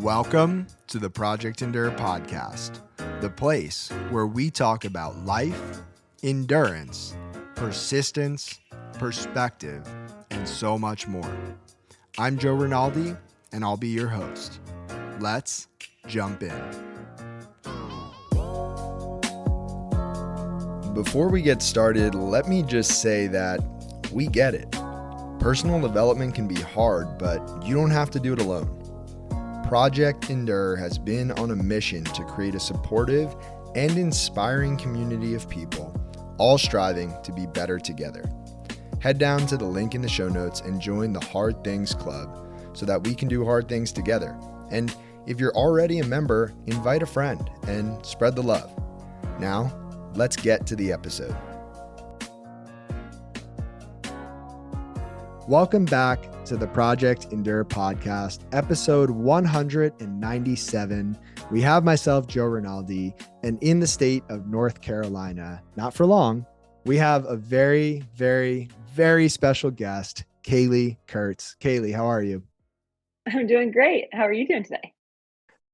Welcome to the Project.The podcast, the place where we talk about life, endurance, persistence, perspective, and so much more. I'm Joe Rinaldi, and I'll be your host. Let's jump in. Before we get started, let me just say that we get it. Personal development can be hard, but you don't have to do it alone. Project.The has been on a mission to create a supportive and inspiring community of people, all striving to be better together. Head down to the link in the show notes and join the Hard Things Club so that we can do hard things together. And if you're already a member, invite a friend and spread the love. Now, let's get to the episode. Welcome back to the Project.The podcast, episode 197. We have myself, Joe Rinaldi, and in the state of North Carolina, not for long, we have a very, very, very special guest, Kaleigh Kurtz. Kaleigh, how are you? I'm doing great. How are you doing today?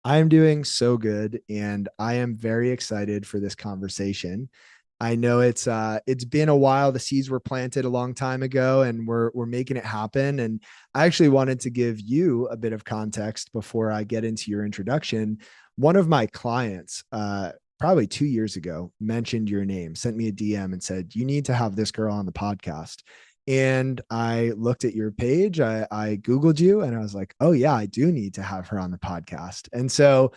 I'm doing so good, and I am very excited for this conversation. I know it's been a while. The seeds were planted a long time ago, and we're making it happen. And I actually wanted to give you a bit of context before I get into your introduction. One of my clients, probably 2 years ago, mentioned your name, sent me a DM and said, "You need to have this girl on the podcast." And I looked at your page, I Googled you, and I was like, "Oh yeah, I do need to have her on the podcast." And so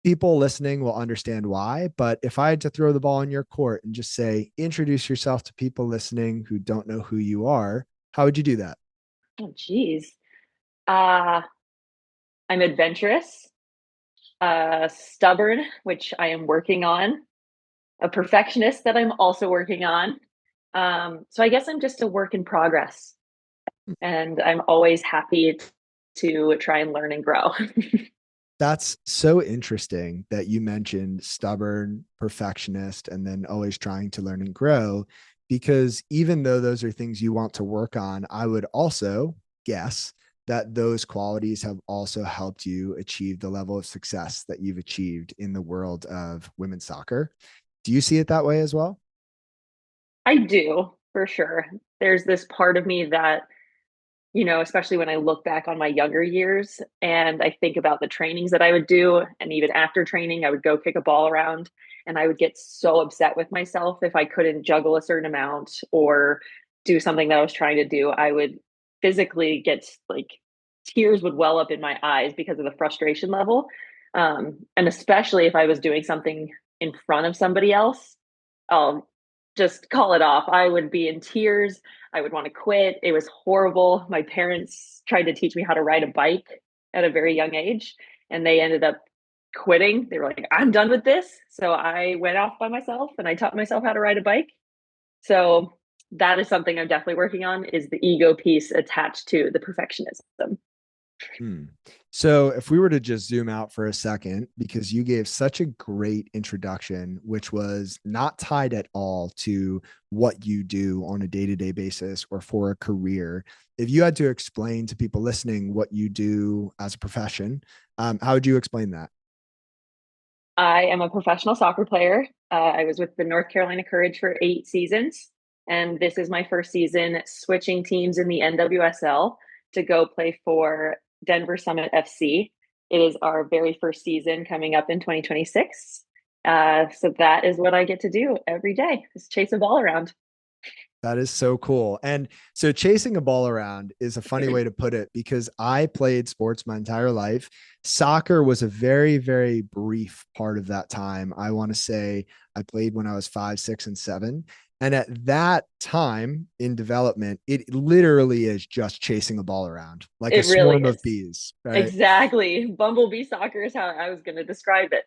people listening will understand why. But if I had to throw the ball in your court and just say, introduce yourself to people listening who don't know who you are, how would you do that? Oh, geez. I'm adventurous, stubborn, which I am working on, a perfectionist that I'm also working on. So I guess I'm just a work in progress, and I'm always happy to try and learn and grow. That's so interesting that you mentioned stubborn, perfectionist, and then always trying to learn and grow, because even though those are things you want to work on, I would also guess that those qualities have also helped you achieve the level of success that you've achieved in the world of women's soccer. Do you see it that way as well? I do, for sure. There's this part of me that, especially when I look back on my younger years and I think about the trainings that I would do, and even after training, I would go kick a ball around and I would get so upset with myself if I couldn't juggle a certain amount or do something that I was trying to do. I would physically get like tears would well up in my eyes because of the frustration level. And especially if I was doing something in front of somebody else, I'll just call it off. I would be in tears. I would want to quit. It was horrible. My parents tried to teach me how to ride a bike at a very young age, and they ended up quitting. They were like, "I'm done with this." So I went off by myself and I taught myself how to ride a bike. So that is something I'm definitely working on, is the ego piece attached to the perfectionism. Hmm. So, if we were to just zoom out for a second, because you gave such a great introduction, which was not tied at all to what you do on a day to day basis or for a career, if you had to explain to people listening what you do as a profession, how would you explain that? I am a professional soccer player. I was with the North Carolina Courage for 8 seasons, and this is my first season switching teams in the NWSL to go play for Denver Summit FC. It is our very first season coming up in 2026. So that is what I get to do every day, is chase a ball around. That is so cool. And so chasing a ball around is a funny way to put it, because I played sports my entire life. Soccer was a very, very brief part of that time. I want to say I played when I was 5, 6, and 7. And at that time in development, it literally is just chasing a ball around like a It really swarm of is. bees, right? Exactly. Bumblebee soccer is how I was going to describe it.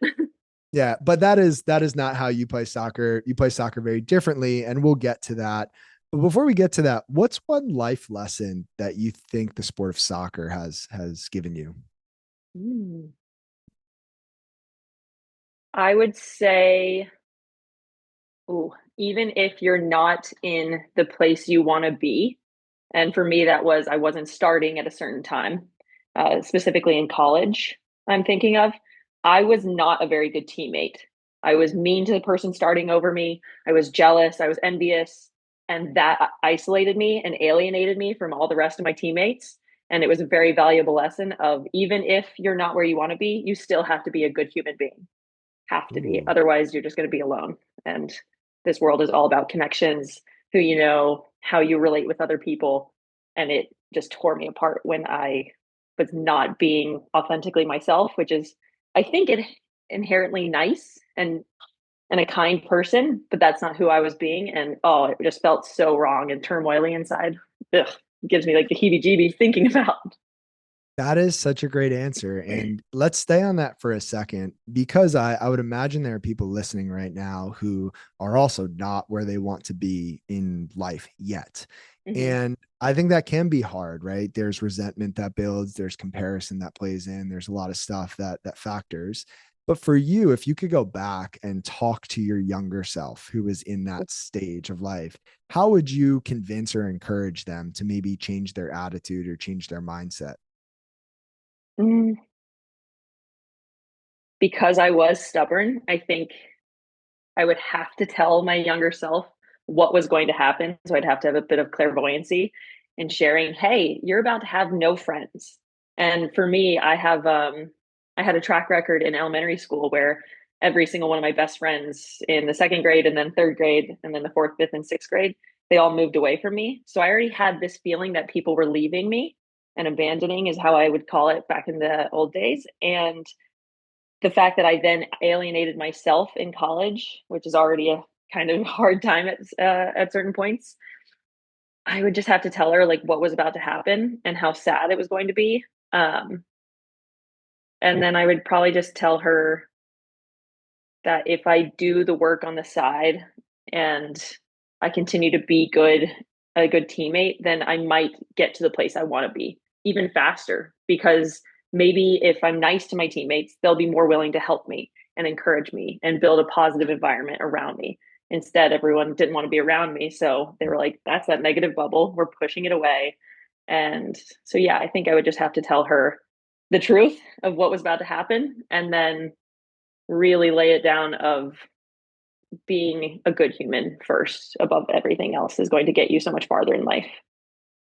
Yeah, but that is not how you play soccer. You play soccer very differently, and we'll get to that. But before we get to that, what's one life lesson that you think the sport of soccer has given you? Mm. I would say, ooh, even if you're not in the place you want to be, and for me, that was I wasn't starting at a certain time, specifically in college. I'm thinking of, I was not a very good teammate. I was mean to the person starting over me. I was jealous. I was envious. And that isolated me and alienated me from all the rest of my teammates. And it was a very valuable lesson of even if you're not where you want to be, you still have to be a good human being. Have to be. Ooh. Otherwise, you're just going to be alone. And this world is all about connections, who you know, how you relate with other people. And it just tore me apart when I was not being authentically myself, which is, I think, it inherently nice and a kind person, but that's not who I was being. And oh, it just felt so wrong and turmoily inside. Ugh, it gives me like the heebie-jeebies thinking about. That is such a great answer. And let's stay on that for a second because I would imagine there are people listening right now who are also not where they want to be in life yet. Mm-hmm. And I think that can be hard, right? There's resentment that builds, there's comparison that plays in, there's a lot of stuff that factors. But for you, if you could go back and talk to your younger self who was in that stage of life, how would you convince or encourage them to maybe change their attitude or change their mindset? Mm, because I was stubborn, I think I would have to tell my younger self what was going to happen. So I'd have to have a bit of clairvoyancy in sharing, hey, you're about to have no friends. And for me, I had a track record in elementary school where every single one of my best friends in the second grade and then third grade and then the fourth, fifth, and sixth grade, they all moved away from me. So I already had this feeling that people were leaving me and abandoning is how I would call it back in the old days. And the fact that I then alienated myself in college, which is already a kind of hard time at certain points, I would just have to tell her like what was about to happen and how sad it was going to be. Um, and then I would probably just tell her that if I do the work on the side and I continue to be a good teammate, then I might get to the place I want to be even faster because maybe if I'm nice to my teammates, they'll be more willing to help me and encourage me and build a positive environment around me. Instead, everyone didn't want to be around me. So they were like, that's that negative bubble. We're pushing it away. And so, yeah, I think I would just have to tell her the truth of what was about to happen and then really lay it down of being a good human first above everything else is going to get you so much farther in life.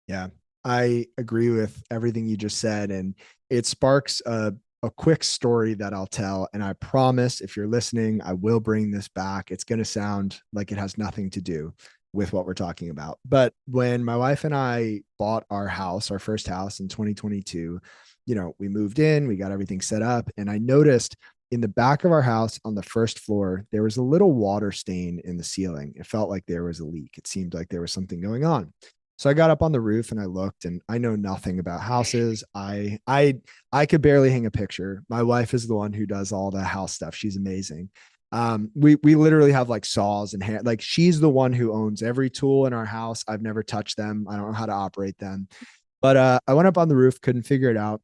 Yeah, I agree with everything you just said. And it sparks a quick story that I'll tell. And I promise if you're listening, I will bring this back. It's going to sound like it has nothing to do with what we're talking about. But when my wife and I bought our house, our first house in 2022, we moved in, we got everything set up. And I noticed in the back of our house on the first floor, there was a little water stain in the ceiling. It felt like there was a leak. It seemed like there was something going on. So I got up on the roof and I looked and I know nothing about houses. I could barely hang a picture. My wife is the one who does all the house stuff. She's amazing. We literally have like saws and hand, like she's the one who owns every tool in our house. I've never touched them. I don't know how to operate them. But I went up on the roof, couldn't figure it out,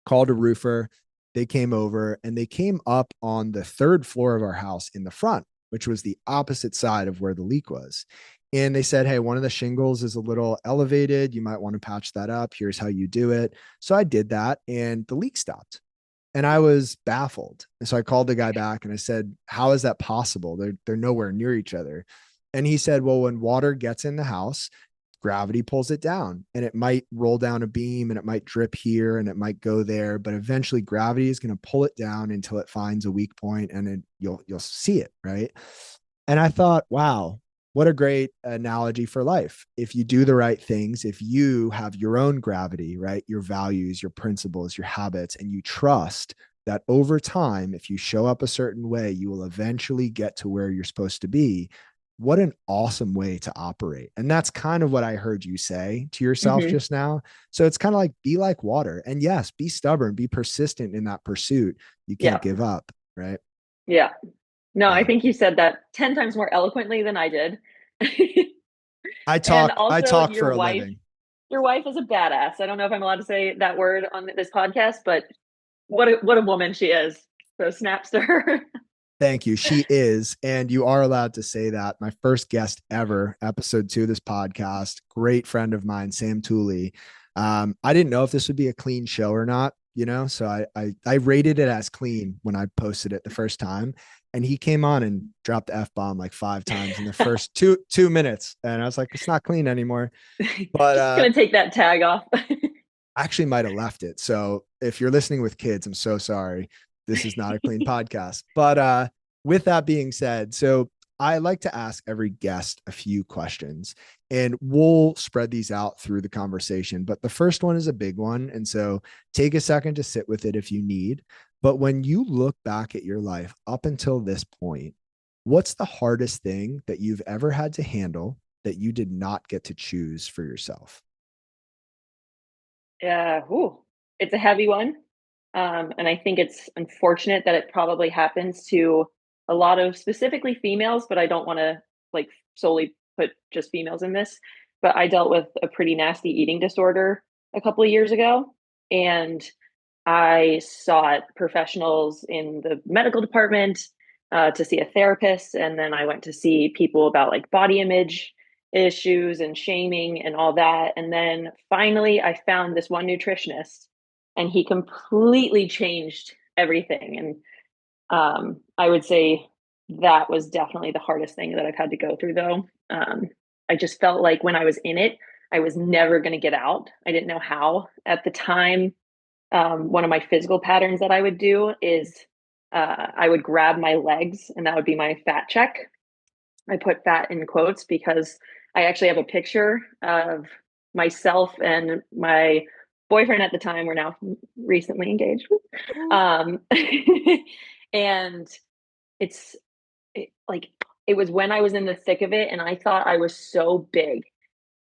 called a roofer. They came over and they came up on the third floor of our house in the front, which was the opposite side of where the leak was. And they said, hey, one of the shingles is a little elevated. You might want to patch that up. Here's how you do it. So I did that and the leak stopped. And I was baffled. And so I called the guy back and I said, how is that possible? They're nowhere near each other. And he said, well, when water gets in the house, gravity pulls it down and it might roll down a beam and it might drip here and it might go there, but eventually gravity is going to pull it down until it finds a weak point and then you'll see it, right? And I thought, wow, what a great analogy for life. If you do the right things, if you have your own gravity, right? Your values, your principles, your habits, and you trust that over time, if you show up a certain way, you will eventually get to where you're supposed to be. What an awesome way to operate. And that's kind of what I heard you say to yourself Mm-hmm. just now. So it's kind of like be like water. And yes, be stubborn, be persistent in that pursuit. You Yeah. can't give up, right? Yeah. No, I Yeah. think you said that 10 times more eloquently than I did. I And talk I also talk for a living. your wife is a badass. I don't know if I'm allowed to say that word on this podcast, but what a woman she is. So snaps to her. Thank you. She is. And you are allowed to say that. My first guest ever, episode 2 of this podcast, great friend of mine, Sam Tooley. I didn't know if this would be a clean show or not. you know? So I rated it as clean when I posted it the first time. And he came on and dropped the F bomb like 5 times in the first two minutes. And I was like, it's not clean anymore. But Just gonna take that tag off. I actually might have left it. So if you're listening with kids, I'm so sorry. This is not a clean podcast. But with that being said, so I like to ask every guest a few questions and we'll spread these out through the conversation. But the first one is a big one. And so take a second to sit with it if you need. But when you look back at your life up until this point, what's the hardest thing that you've ever had to handle that you did not get to choose for yourself? Yeah, ooh, it's a heavy one. And I think it's unfortunate that it probably happens to a lot of specifically females, but I don't want to like solely put just females in this. But I dealt with a pretty nasty eating disorder a couple of years ago, and I sought professionals in the medical department to see a therapist, and then I went to see people about like body image issues and shaming and all that. And then finally, I found this one nutritionist, and he completely changed everything. And I would say that was definitely the hardest thing that I've had to go through, though. I just felt like when I was in it, I was never going to get out. I didn't know how at the time. One of my physical patterns that I would do is I would grab my legs, and that would be my fat check. I put fat in quotes because I actually have a picture of myself and my boyfriend at the time. We're now recently engaged. Um, and it's like it was when I was in the thick of it, and I thought I was so big.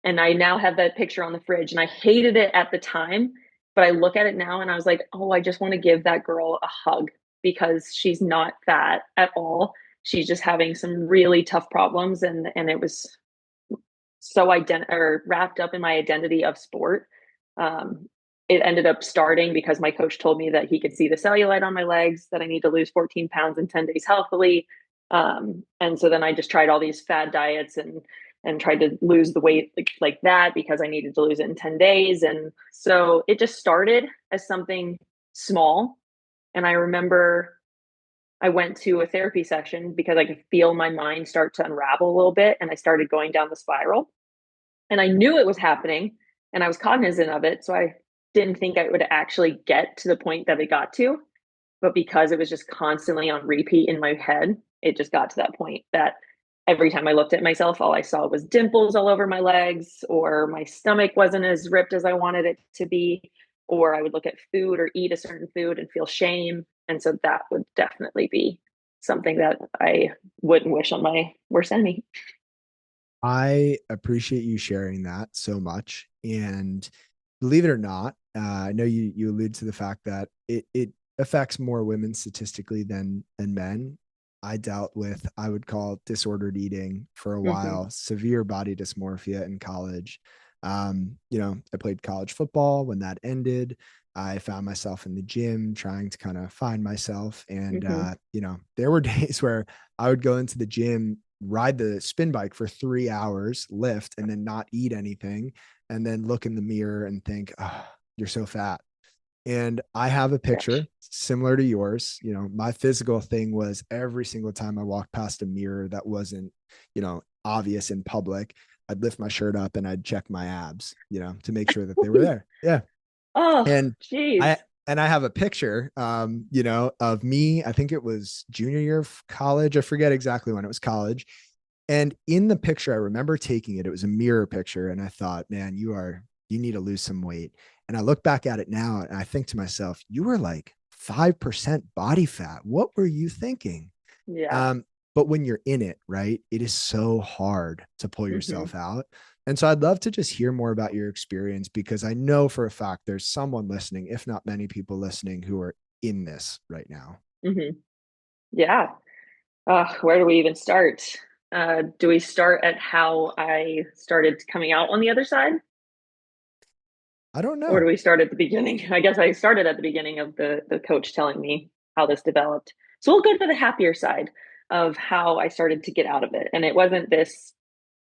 And I now have that picture on the fridge, and I hated it at the time, but I look at it now and I was like, oh, I just want to give that girl a hug because she's not fat at all. She's just having some really tough problems, and it was so wrapped up in my identity of sport. Um, it ended up starting because my coach told me that he could see the cellulite on my legs, that I need to lose 14 pounds in 10 days healthily. And so then I just tried all these fad diets and tried to lose the weight like that because I needed to lose it in 10 days. And so it just started as something small. And I remember I went to a therapy session because I could feel my mind start to unravel a little bit. And I started going down the spiral. And I knew it was happening and I was cognizant of it. So I didn't think I would actually get to the point that it got to. But because it was just constantly on repeat in my head, it just got to that point that every time I looked at myself, all I saw was dimples all over my legs, or my stomach wasn't as ripped as I wanted it to be, or I would look at food or eat a certain food and feel shame. And so that would definitely be something that I wouldn't wish on my worst enemy. I appreciate you sharing that so much. And believe it or not, I know you allude to the fact that it affects more women statistically than men. I dealt with, I would call disordered eating for a Mm-hmm. while, severe body dysmorphia in college. I played college football. When that ended, I found myself in the gym trying to kind of find myself. And, Mm-hmm. there were days where I would go into the gym, ride the spin bike for 3 hours, lift, and then not eat anything. And then look in the mirror and think, oh, you're so fat. And I have a Gosh. picture similar to yours. My physical thing was every single time I walked past a mirror that wasn't, obvious in public, I'd lift my shirt up and I'd check my abs, to make sure that they were there. Yeah. Oh, And I, geez. and I have a picture, of me. I think it was junior year of college. I forget exactly when it was college. And in the picture, I remember taking it. It was a mirror picture. And I thought, man, you need to lose some weight. And I look back at it now and I think to myself, you were like 5% body fat. What were you thinking? Yeah. Um, but when you're in it, right, it is so hard to pull Mm-hmm. yourself out. And so I'd love to just hear more about your experience because I know for a fact there's someone listening, if not many people listening, who are in this right now. Mm-hmm. Yeah. Where do we even start? Do we start at how I started coming out on the other side? I don't Or do know. we start at the beginning? I guess I started at the beginning of the coach telling me how this developed. So we'll go to the happier side of how I started to get out of it. And it wasn't this,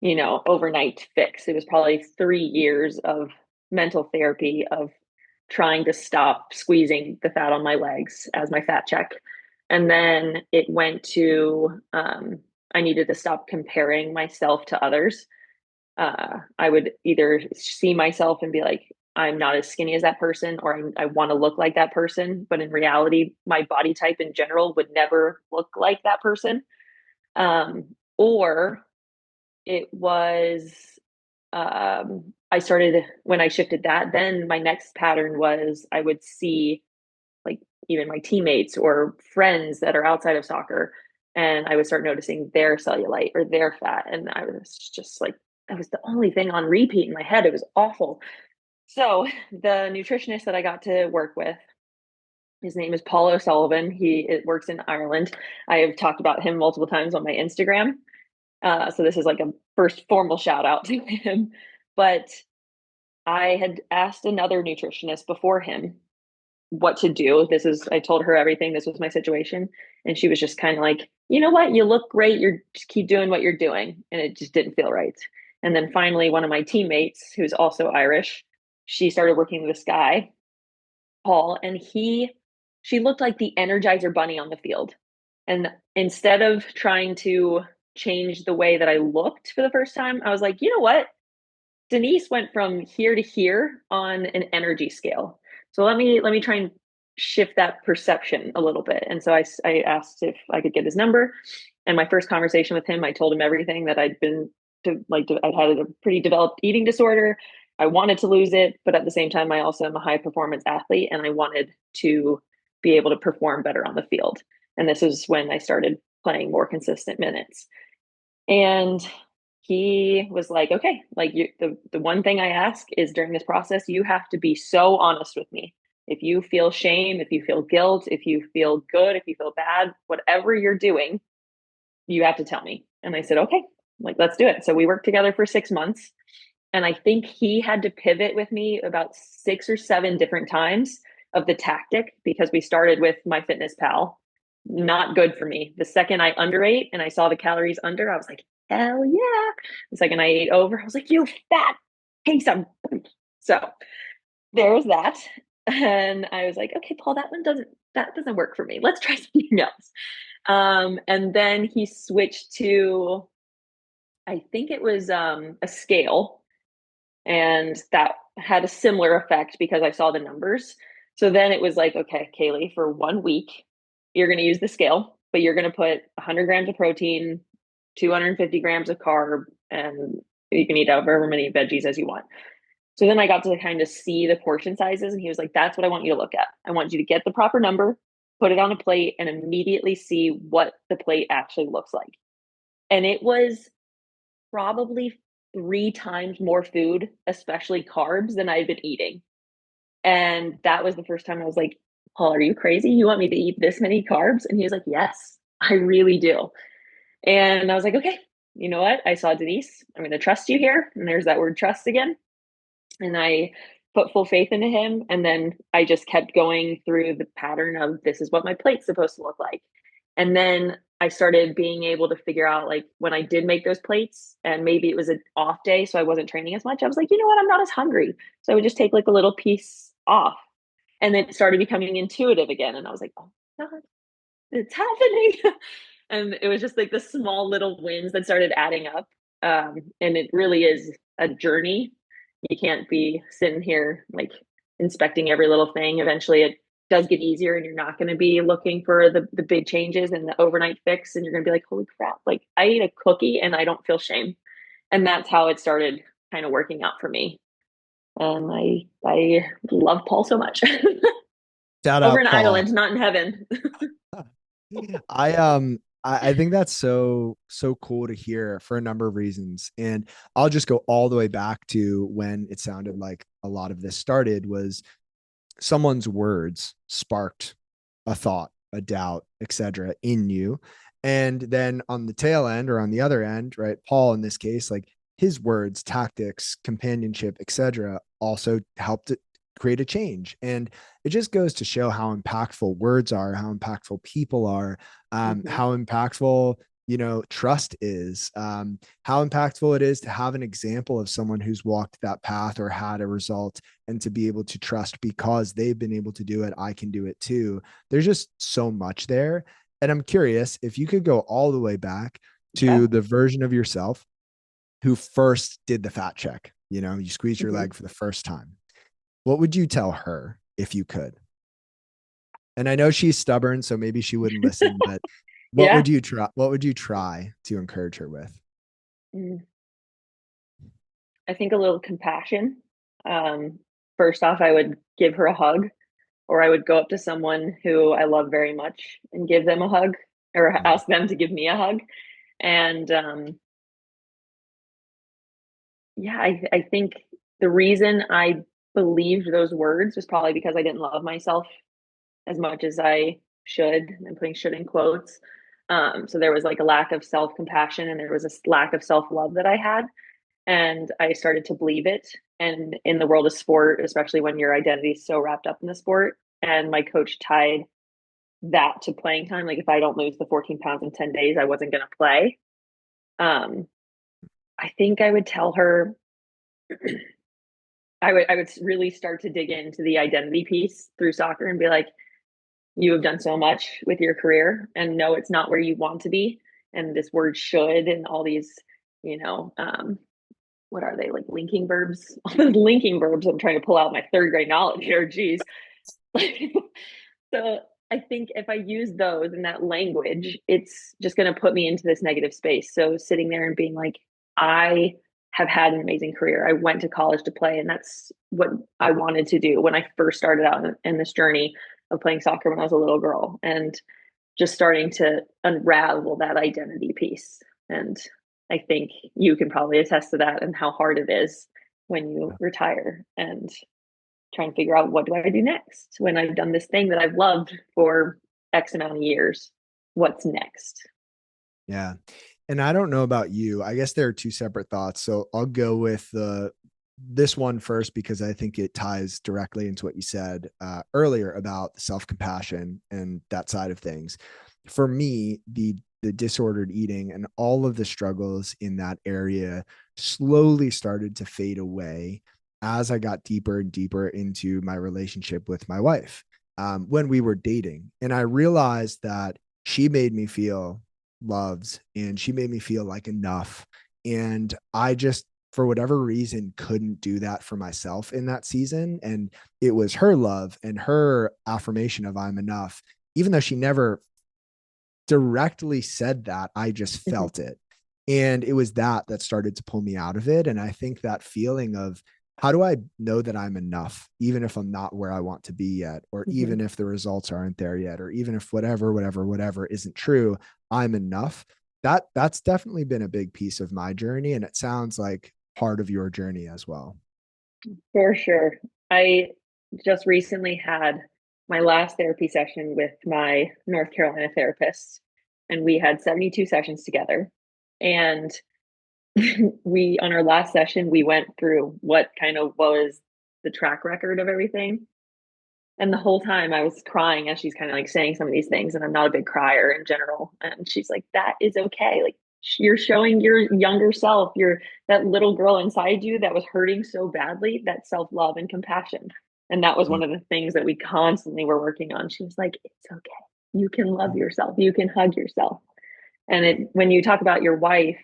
overnight fix. It was probably 3 years of mental therapy, of trying to stop squeezing the fat on my legs as my fat check. And then it went to I needed to stop comparing myself to others. I would either see myself and be like, I'm not as skinny as that person, or I want to look like that person. But in reality, my body type in general would never look like that person. Or it was, I started when I shifted that, then my next pattern was I would see like even my teammates or friends that are outside of soccer, and I would start noticing their cellulite or their fat. And I was just like, that was the only thing on repeat in my head. It was awful. So the nutritionist that I got to work with, his name is Paul O'Sullivan. He works in Ireland. I have talked about him multiple times on my Instagram. So this is like a first formal shout out to him. But I had asked another nutritionist before him what to do. I told her everything. This was my situation. And she was just kind of like, you know what? You look great. You're just keep doing what you're doing. And it just didn't feel right. And then finally, one of my teammates, who's also Irish, she started working with this guy, Paul, and she looked like the Energizer bunny on the field. And instead of trying to change the way that I looked for the first time, I was like, you know what? Denise went from here to here on an energy scale. So let me try and shift that perception a little bit. And so I asked if I could get his number. And my first conversation with him, I told him everything that I'd been I'd had a pretty developed eating disorder. I wanted to lose it, but at the same time, I also am a high performance athlete, and I wanted to be able to perform better on the field. And this is when I started playing more consistent minutes. And he was like, okay, like the one thing I ask is during this process, you have to be so honest with me. If you feel shame, if you feel guilt, if you feel good, if you feel bad, whatever you're doing, you have to tell me. And I said, okay, like, let's do it. So we worked together for 6 months. And I think he had to pivot with me about 6 or 7 different times of the tactic, because we started with MyFitnessPal. Not good for me. The second I underate and I saw the calories under, I was like, hell yeah. The second I ate over, I was like, you fat piece of. So there's that. And I was like, okay, Paul, that doesn't work for me. Let's try something else. And then he switched to, I think it was a scale, and that had a similar effect because I saw the numbers. So then it was like, okay, Kaleigh, for 1 week, you're going to use the scale, but you're going to put 100 grams of protein, 250 grams of carb, and you can eat however many veggies as you want. So then I got to kind of see the portion sizes, and he was like, that's what I want you to look at. I want you to get the proper number, put it on a plate, and immediately see what the plate actually looks like. And it was probably 3 times more food, especially carbs, than I'd been eating. And that was the first time I was like, Paul, are you crazy? You want me to eat this many carbs? And he was like, yes, I really do. And I was like, okay, you know what? I saw Denise. I'm going to trust you here. And there's that word trust again. And I put full faith into him. And then I just kept going through the pattern of this is what my plate's supposed to look like. And then I started being able to figure out, like, when I did make those plates and maybe it was an off day, so I wasn't training as much, I was like, you know what? I'm not as hungry. So I would just take like a little piece off. And then it started becoming intuitive again. And I was like, oh God, it's happening. And it was just like the small little wins that started adding up. And it really is a journey. You can't be sitting here like inspecting every little thing. Eventually it does get easier, and you're not going to be looking for the big changes and the overnight fix. And you're going to be like, holy crap, like I ate a cookie and I don't feel shame. And that's how it started kind of working out for me. And I love Paul so much. Shout Over out in Paul. Ireland, not in heaven. I think that's so cool to hear for a number of reasons. And I'll just go all the way back to when it sounded like a lot of this started was someone's words sparked a thought, a doubt, etc. in you. And then on the tail end or on the other end, right, Paul in this case, like his words, tactics, companionship, etc., also helped it create a change. And it just goes to show how impactful words are, how impactful people are, Mm-hmm. how impactful trust is, how impactful it is to have an example of someone who's walked that path or had a result, and to be able to trust because they've been able to do it, I can do it too. There's just so much there. And I'm curious if you could go all the way back Okay. to the version of yourself who first did the fat check, you squeeze your Hmm. leg for the first time. What would you tell her if you could? And I know she's stubborn, so maybe she wouldn't listen, but what Yeah. would you try? What would you try to encourage her with? Mm. I think a little compassion. Um, First off, I would give her a hug, or I would go up to someone who I love very much and give them a hug, or Mm, ask them to give me a hug. And yeah, I think the reason I believed those words was probably because I didn't love myself as much as I should. I'm putting should in quotes. So there was like a lack of self compassion, and there was a lack of self love that I had. And I started to believe it. And in the world of sport, especially when your identity is so wrapped up in the sport, and my coach tied that to playing time. Like if I don't lose the 14 pounds in 10 days, I wasn't going to play. Um, I think I would tell her, I would really start to dig into the identity piece through soccer and be like, you have done so much with your career, and no, it's not where you want to be. And this word should and all these, you know, what are they, like linking verbs? All the linking verbs. I'm trying to pull out my third grade knowledge here. Geez. So I think if I use those in that language, it's just going to put me into this negative space. So sitting there and being like, I have had an amazing career. I went to college to play, and that's what I wanted to do when I first started out in this journey of playing soccer when I was a little girl, and just starting to unravel that identity piece. And I think you can probably attest to that and how hard it is when you retire and trying to figure out what do I do next when I've done this thing that I've loved for X amount of years. What's next? yeah. And I don't know about you. I guess there are two separate thoughts. So I'll go with this one first because I think it ties directly into what you said earlier about self compassion and that side of things. For me, the disordered eating and all of the struggles in that area slowly started to fade away as I got deeper and deeper into my relationship with my wife, when we were dating. And I realized that she made me feel loved and she made me feel like enough. And I just, for whatever reason, couldn't do that for myself in that season. And it was her love and her affirmation of I'm enough. Even though she never directly said that, I just Mm-hmm. felt it. And it was that started to pull me out of it. And I think that feeling of how do I know that I'm enough, even if I'm not where I want to be yet, or Mm-hmm. even if the results aren't there yet, or even if whatever isn't true, I'm enough. That's definitely been a big piece of my journey. And it sounds like part of your journey as well. For sure. I just recently had my last therapy session with my North Carolina therapist, and we had 72 sessions together. And we, on our last session, we went through what kind of was the track record of everything. And the whole time I was crying as she's kind of like saying some of these things. And I'm not a big crier in general. And she's like, that is okay. Like, you're showing your younger self, your that little girl inside you that was hurting so badly, that self love and compassion. And that was Mm, one of the things that we constantly were working on. She was like, it's okay. You can love yourself. You can hug yourself. And when you talk about your wife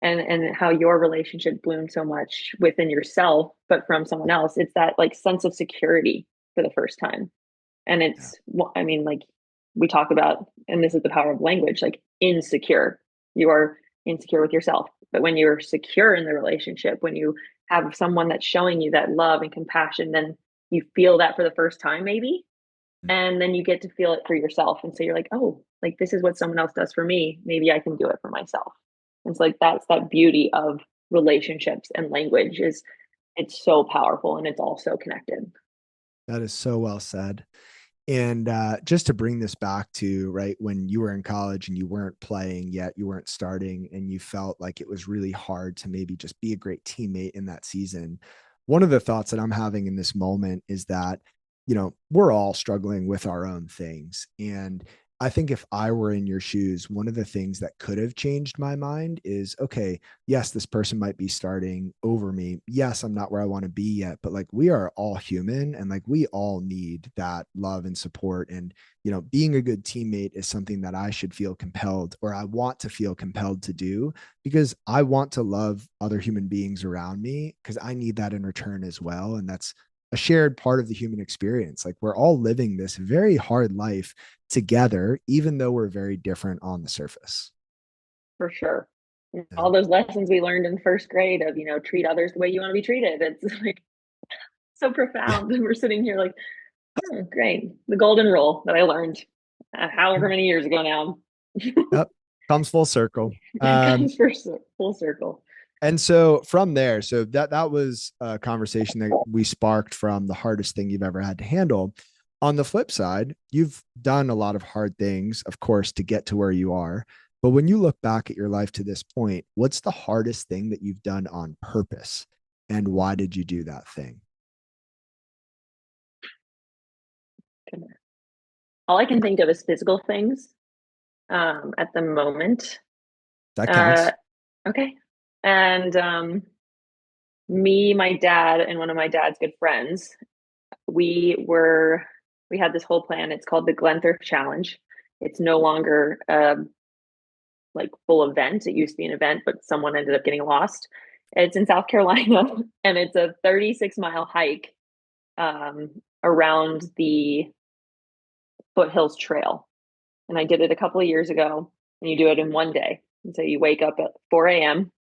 and how your relationship bloomed so much within yourself, but from someone else, it's that like sense of security for the first time. And yeah. it's, I mean, like we talk about, and this is the power of language, like insecure. You are insecure with yourself. But when you're secure in the relationship, when you have someone that's showing you that love and compassion, then you feel that for the first time, maybe. And then you get to feel it for yourself. And so you're like, oh, like this is what someone else does for me. Maybe I can do it for myself. And it's like that's that beauty of relationships and language is it's so powerful and it's all so connected. That is so well said. And just to bring this back to right when you were in college and you weren't playing yet, you weren't starting, and you felt like it was really hard to maybe just be a great teammate in that season. One of the thoughts that I'm having in this moment is that, we're all struggling with our own things. And I think if I were in your shoes, one of the things that could have changed my mind is, okay, yes, this person might be starting over me. Yes, I'm not where I want to be yet, but like we are all human and like we all need that love and support. And, being a good teammate is something that I should feel compelled, or I want to feel compelled to do, because I want to love other human beings around me because I need that in return as well. And that's a shared part of the human experience. Like we're all living this very hard life together, even though we're very different on the surface. For sure. Yeah. All those lessons we learned in first grade of, treat others the way you want to be treated. It's like so Yeah. profound. And we're sitting here like, oh, great. The golden rule that I learned however many years ago now. Yep. Comes full circle. It comes full circle. And so from there, so that was a conversation that we sparked from the hardest thing you've ever had to handle. On the flip side, you've done a lot of hard things, of course, to get to where you are. But when you look back at your life to this point, what's the hardest thing that you've done on purpose? And why did you do that thing? All I can think of is physical things at the moment. That Uh, counts. okay. And me, my dad, and one of my dad's good friends, we were we had this whole plan. It's called the Glenther Challenge. It's no longer like full event. It used to be an event, but someone ended up getting lost. It's in South Carolina, and it's a 36-mile hike um, around the Foothills Trail. And I did it a couple of years ago. And you do it in one day. And so you wake up at 4 a.m.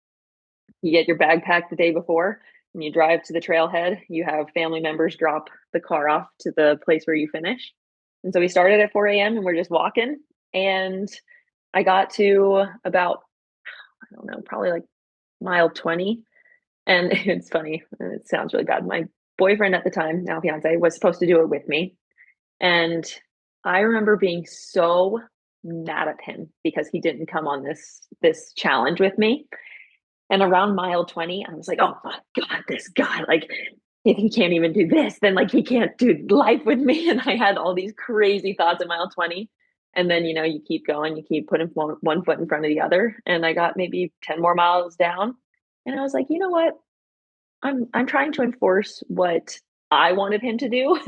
You get your bag packed the day before, and you drive to the trailhead. You have family members drop the car off to the place where you finish. And so we started at 4 a.m. and we're just walking. And I got to about, I don't know, probably like mile 20. And it's funny, it sounds really bad. My boyfriend at the time, now fiance, was supposed to do it with me. And I remember being so mad at him because he didn't come on this challenge with me. And around mile 20, I was like, oh my God, this guy, like, if he can't even do this, then like he can't do life with me. And I had all these crazy thoughts at mile 20. And then, you keep going, you keep putting one foot in front of the other. And I got maybe 10 more miles down. And I was like, you know what? I'm trying to enforce what I wanted him to do.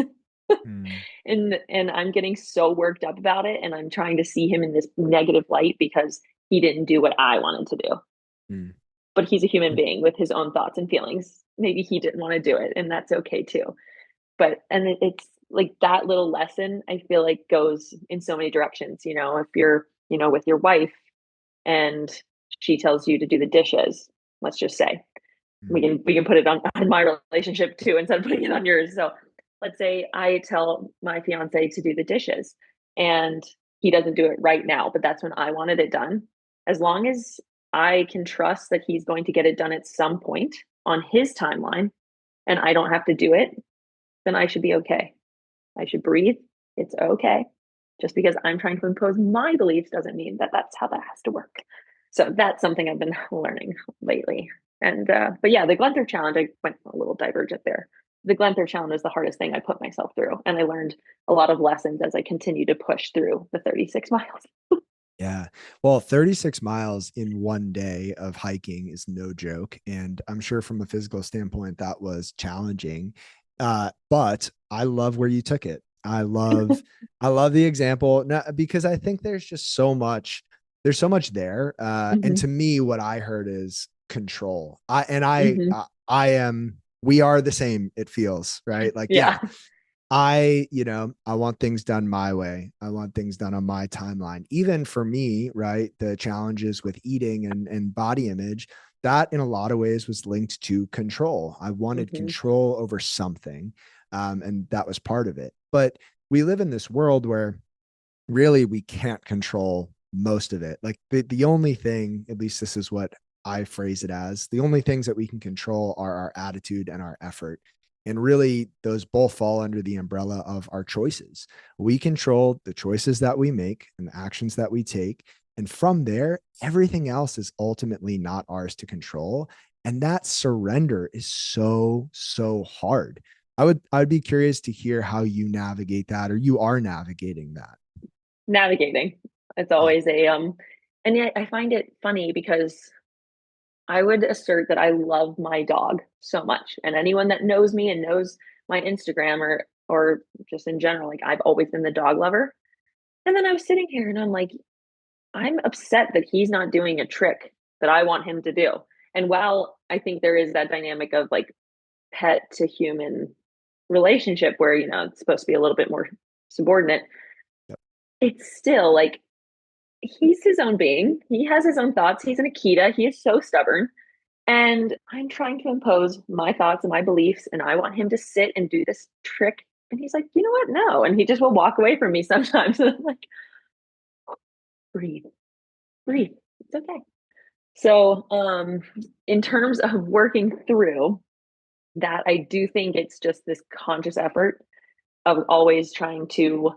Hmm. And I'm getting so worked up about it. And I'm trying to see him in this negative light because he didn't do what I wanted to do. Hmm. But he's a human being with his own thoughts and feelings. Maybe he didn't want to do it, and that's okay too. But and it's like that little lesson I feel like goes in so many directions. If you're, with your wife and she tells you to do the dishes, let's just say we Hmm. can put it on my relationship too instead of putting it on yours. So let's say I tell my fiance to do the dishes and he doesn't do it right now, but that's when I wanted it done. As long as I can trust that he's going to get it done at some point on his timeline and I don't have to do it, then I should be okay. I should breathe. It's okay. Just because I'm trying to impose my beliefs doesn't mean that that's how that has to work. So that's something I've been learning lately. And but yeah, the Glenther challenge, I went a little divergent there. The Glenther challenge is the hardest thing I put myself through, and I learned a lot of lessons as I continue to push through the 36 miles. Yeah. Well, 36 miles in one day of hiking is no joke. And I'm sure from a physical standpoint, that was challenging. But I love where you took it. I love the example because I think there's so much there. And Mm-hmm. to me, what I heard is control. Mm-hmm. I am, we are the same. It feels right. Like, yeah, Yeah. I want things done my way. I want things done on my timeline. Even for me, right? The challenges with eating and body image, that in a lot of ways was linked to control. I wanted Mm-hmm. control over something. And that was part of it. But we live in this world where really we can't control most of it. Like the only thing, at least this is what I phrase it as, the only things that we can control are our attitude and our effort. And really, those both fall under the umbrella of our choices. We control the choices that we make and the actions that we take. And from there, everything else is ultimately not ours to control. And that surrender is so, so hard. I'd be curious to hear how you navigate that or you are navigating that. navigating. It's Yeah. always and yet I find it funny because I would assert that I love my dog so much. And anyone that knows me and knows my Instagram or just in general, like I've always been the dog lover. And then I was sitting here and I'm like, I'm upset that he's not doing a trick that I want him to do. And while I think there is that dynamic of like pet to human relationship where, it's supposed to be a little bit more subordinate, Yep. it's still like he's his own being. He has his own thoughts. He's an Akita. He is so stubborn. And I'm trying to impose my thoughts and my beliefs, and I want him to sit and do this trick. And he's like, you know what? No. And he just will walk away from me sometimes. And I'm like, breathe, breathe. It's okay. So, in terms of working through that, I do think it's just this conscious effort of always trying to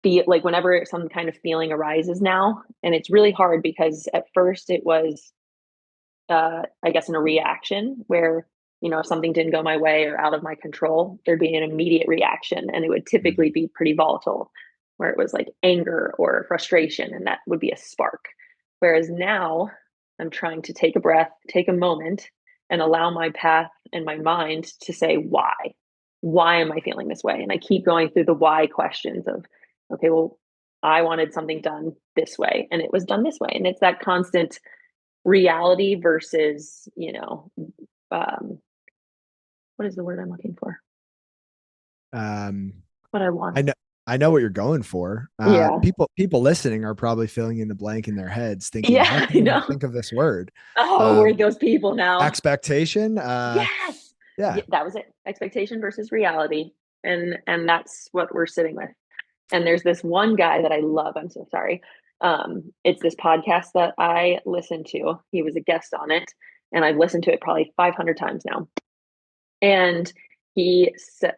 be like whenever some kind of feeling arises now. And it's really hard because at first it was I guess, in a reaction where, if something didn't go my way or out of my control, there'd be an immediate reaction. And it would typically Mm. be pretty volatile, where it was like anger or frustration, and that would be a spark. Whereas now I'm trying to take a breath, take a moment, and allow my path and my mind to say, why? Why am I feeling this way? And I keep going through the why questions of, okay, well, I wanted something done this way, and it was done this way. And it's that constant reality versus, um, what is the word I'm looking for? Um, What I want. I know I know what you're going for. Yeah. People listening are probably filling in the blank in their heads, thinking, "How Yeah, can I you not know. think of this word?" Oh, we're Um, those people now. expectation. Yes. Yeah. Yeah, that was it. Expectation versus reality. And that's what we're sitting with. And there's this one guy that I love. I'm so sorry. It's this podcast that I listen to. He was a guest on it, and I've listened to it probably 500 times now. And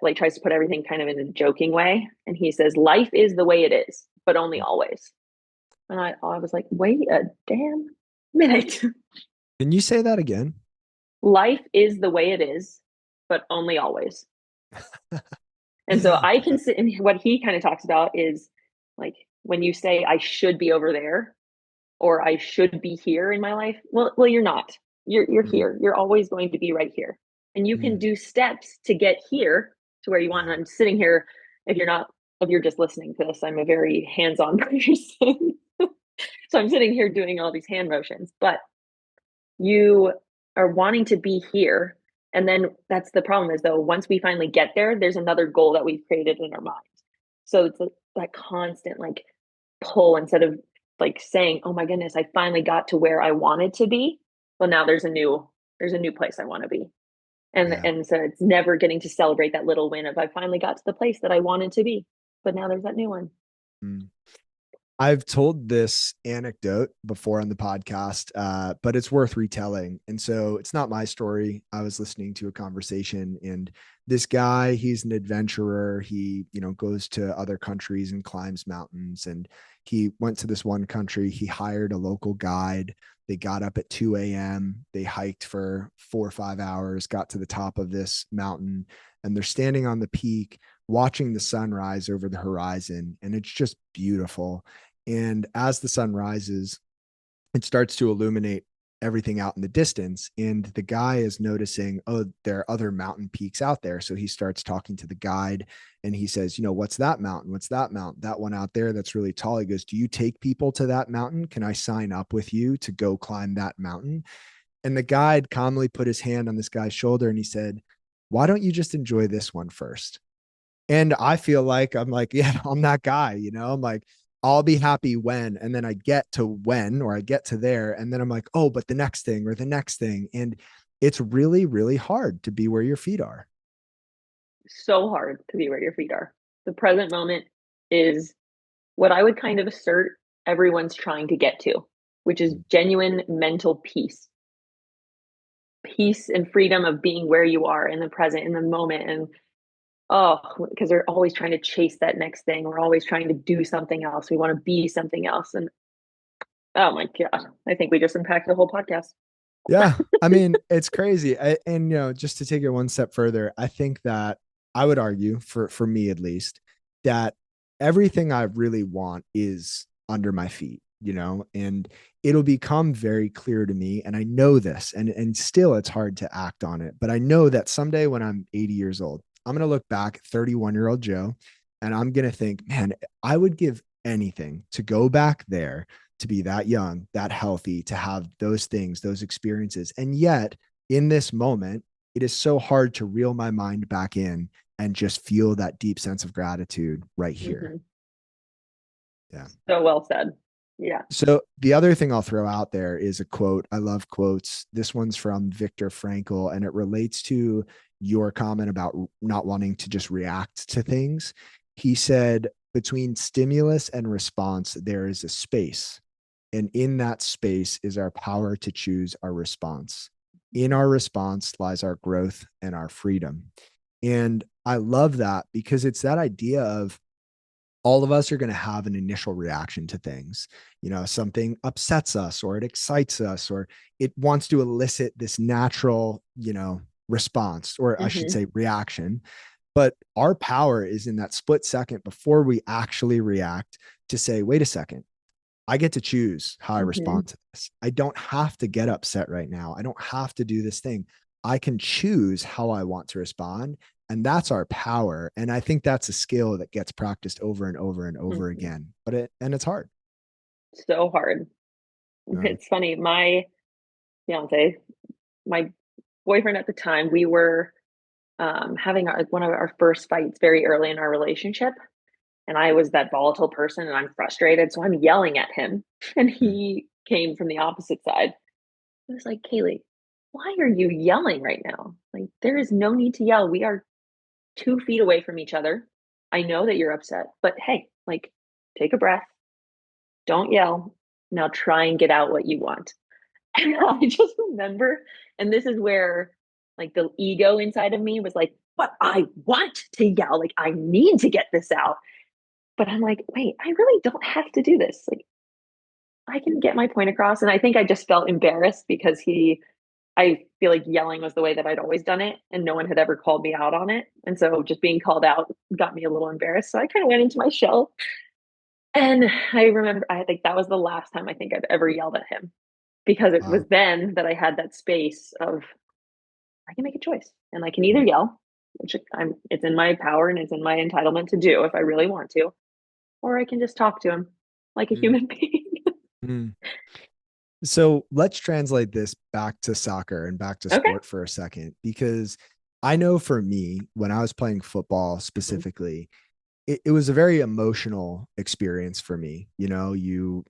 like tries to put everything kind of in a joking way. And he says, "Life is the way it is, but only always." And I was like, wait a damn minute. Can you say that again? Life is the way it is, but only always. And so I can sit, and what he kind of talks about is like when you say I should be over there or I should be here in my life. Well, you're not. You're Mm, here. You're always going to be right here. And you can mm, do steps to get here to where you want. And I'm sitting here, if you're not, if you're just listening to this, I'm a very hands-on person. So I'm sitting here doing all these hand motions, but you are wanting to be here. And then that's the problem is though, once we finally get there, there's another goal that we've created in our mind. So it's like that constant like pull instead of like saying, oh my goodness, I finally got to where I wanted to be. Well, now there's a new place I want to be. And yeah. and so it's never getting to celebrate that little win of I finally got to the place that I wanted to be. But now there's that new one. Mm. I've told this anecdote before on the podcast, but it's worth retelling. And so it's not my story. I was listening to a conversation, and this guy, he's an adventurer. He, goes to other countries and climbs mountains. And he went to this one country. He hired a local guide. They got up at 2 a.m. They hiked for 4 or 5 hours, got to the top of this mountain, and they're standing on the peak watching the sun rise over the horizon. And it's just beautiful. And as the sun rises, it starts to illuminate everything out in the distance. And the guy is noticing, oh, there are other mountain peaks out there. So he starts talking to the guide and he says, what's that mountain? What's that mountain? That one out there that's really tall. He goes, do you take people to that mountain? Can I sign up with you to go climb that mountain? And the guide calmly put his hand on this guy's shoulder and he said, why don't you just enjoy this one first? And I feel like I'm like, yeah, I'm that guy, I'm like, I'll be happy when, and then I get to when, or I get to there. And then I'm like, oh, but the next thing or the next thing. And it's really, really hard to be where your feet are. So hard to be where your feet are. The present moment is what I would kind of assert everyone's trying to get to, which is genuine mental peace. Peace and freedom of being where you are in the present, in the moment. And oh, because they're always trying to chase that next thing. We're always trying to do something else. We want to be something else. And oh my God, I think we just unpacked the whole podcast. Yeah. I mean, it's crazy. And, just to take it one step further, I think that I would argue for me at least that everything I really want is under my feet, and it'll become very clear to me. And I know this, and still it's hard to act on it. But I know that someday when I'm 80 years old, I'm going to look back at 31-year-old Joe, and I'm going to think, man, I would give anything to go back there, to be that young, that healthy, to have those things, those experiences. And yet, in this moment, it is so hard to reel my mind back in and just feel that deep sense of gratitude right here. Hmm. Yeah. So well said. Yeah. So the other thing I'll throw out there is a quote. I love quotes. This one's from Viktor Frankl, and it relates to your comment about not wanting to just react to things. He said, between stimulus and response, there is a space. And in that space is our power to choose our response. In our response lies our growth and our freedom. And I love that because it's that idea of all of us are going to have an initial reaction to things. Something upsets us or it excites us or it wants to elicit this natural, response, or I should Hmm. say reaction. But our power is in that split second before we actually react to say, wait a second, I get to choose how I Hmm. respond to this. I don't have to get upset right now. I don't have to do this thing. I can choose how I want to respond. And that's our power. And I think that's a skill that gets practiced over and over and over Hmm. again. And it's hard. So hard. Uh, It's funny. My fiance, my boyfriend at the time, we were having one of our first fights very early in our relationship. And I was that volatile person and I'm frustrated. So I'm yelling at him. And mm, he came from the opposite side. He was like, Kaleigh, why are you yelling right now? Like, there is no need to yell. We are 2 feet away from each other. I know that you're upset, but hey, like, take a breath. Don't yell. Now try and get out what you want. And I just remember, and this is where like the ego inside of me was like, but I want to yell. Like, I need to get this out. But I'm like, wait, I really don't have to do this. Like, I can get my point across. And I think I just felt embarrassed because I feel like yelling was the way that I'd always done it, and no one had ever called me out on it. And so just being called out got me a little embarrassed. So I kind of went into my shell. And I remember, I think that was the last time I think I've ever yelled at him because it was wow. then that I had that space of I can make a choice and I can either yell, which it's in my power and it's in my entitlement to do if I really want to, or I can just talk to him like a Mm, human being. mm. So let's translate this back to soccer and back to Okay. sport for a second, because I know for me, when I was playing football Mhm. specifically, it was a very emotional experience for me. You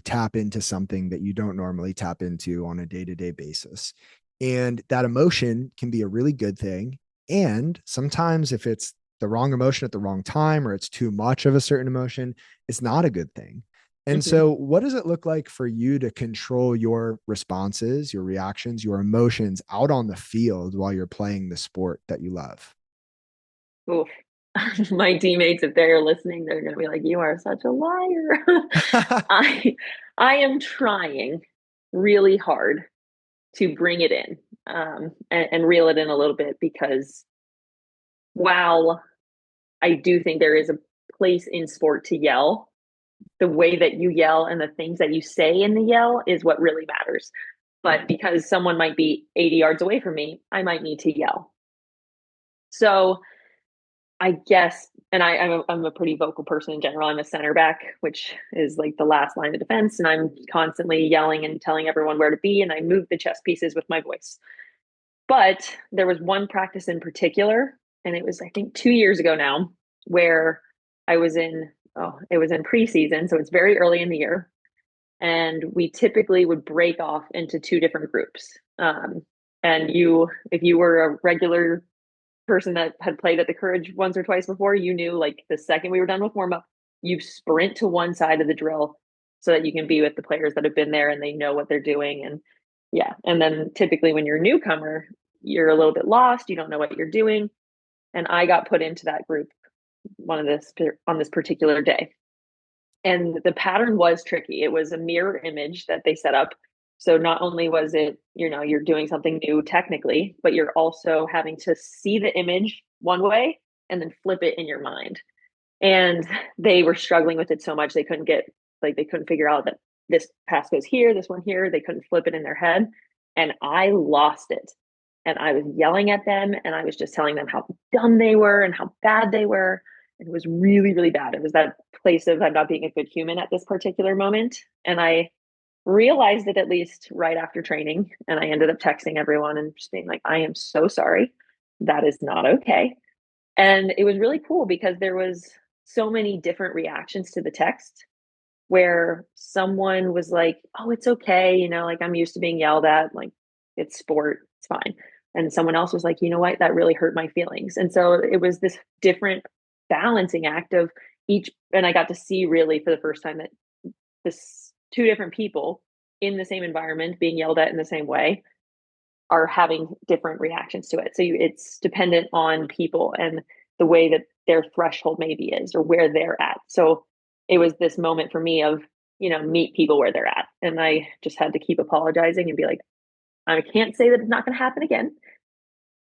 tap into something that you don't normally tap into on a day-to-day basis. And that emotion can be a really good thing. And sometimes if it's the wrong emotion at the wrong time or it's too much of a certain emotion, it's not a good thing. And Mhm. so, what does it look like for you to control your responses, your reactions, your emotions out on the field while you're playing the sport that you love? Oof. My teammates, if they're listening, they're going to be like, "You are such a liar." I I am trying really hard to bring it in and reel it in a little bit because while I do think there is a place in sport to yell, the way that you yell and the things that you say in the yell is what really matters. But because someone might be 80 yards away from me, I might need to yell. So I guess, and I'm a pretty vocal person in general. I'm a center back, which is like the last line of defense. And I'm constantly yelling and telling everyone where to be. And I move the chess pieces with my voice. But there was one practice in particular, and it was, I think, 2 years ago now, where I was it was in preseason. So it's very early in the year. And we typically would break off into two different groups. And if you were a regular person that had played at the Courage once or twice before, you knew like the second we were done with warm up, you sprint to one side of the drill so that you can be with the players that have been there and they know what they're doing. And yeah, and then typically when you're a newcomer, you're a little bit lost, you don't know what you're doing. And I got put into that group on this particular day. And the pattern was tricky. It was a mirror image that they set up. So not only was it, you're doing something new technically, but you're also having to see the image one way and then flip it in your mind. And they were struggling with it so much they couldn't figure out that this pass goes here, this one here. They couldn't flip it in their head. And I lost it. And I was yelling at them and I was just telling them how dumb they were and how bad they were. And it was really, really bad. It was that place of I'm not being a good human at this particular moment. And I realized it at least right after training. And I ended up texting everyone and just being like, I am so sorry. That is not okay. And it was really cool because there was so many different reactions to the text where someone was like, "Oh, it's okay, like I'm used to being yelled at, like it's sport, it's fine." And someone else was like, "You know what? That really hurt my feelings." And so it was this different balancing act of each, and I got to see really for the first time that this two different people in the same environment being yelled at in the same way are having different reactions to it. So it's dependent on people and the way that their threshold maybe is or where they're at. So it was this moment for me of, meet people where they're at. And I just had to keep apologizing and be like, I can't say that it's not going to happen again.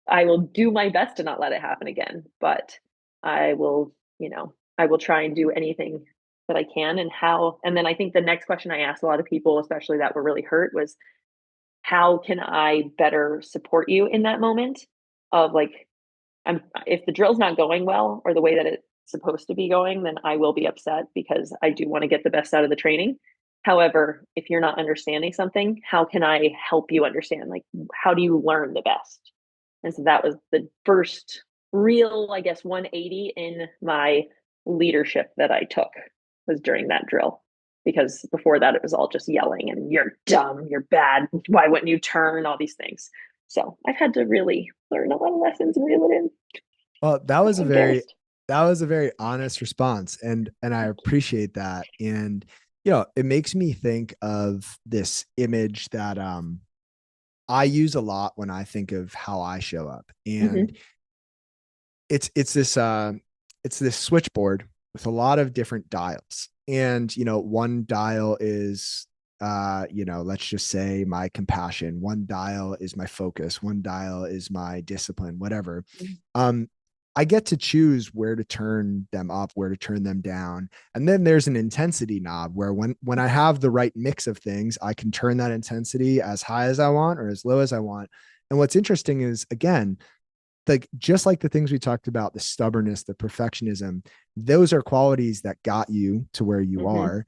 I will do my best to not let it happen again, but I will, I will try and do anything that I can and then I think the next question I asked a lot of people, especially that were really hurt, was how can I better support you in that moment of like, if the drill's not going well or the way that it's supposed to be going, then I will be upset because I do want to get the best out of the training. However, if you're not understanding something, how can I help you understand? Like, how do you learn the best? And so that was the first real, I guess, 180 in my leadership that I took was during that drill. Because before that, it was all just yelling and you're dumb, you're bad. Why wouldn't you turn? All these things. So I've had to really learn a lot of lessons and reel it in. Well, Not embarrassed. that was a very honest response, and I appreciate that. And it makes me think of this image that I use a lot when I think of how I show up. And Mm-hmm. it's this switchboard with a lot of different dials. And one dial is let's just say my compassion, one dial is my focus, one dial is my discipline, whatever. um I get to choose where to turn them up, where to turn them down. And then there's an intensity knob where when I have the right mix of things, I can turn that intensity as high as I want or as low as I want. And what's interesting is, again, like just like the things we talked about, the stubbornness, the perfectionism, those are qualities that got you to where you Mm-hmm. are.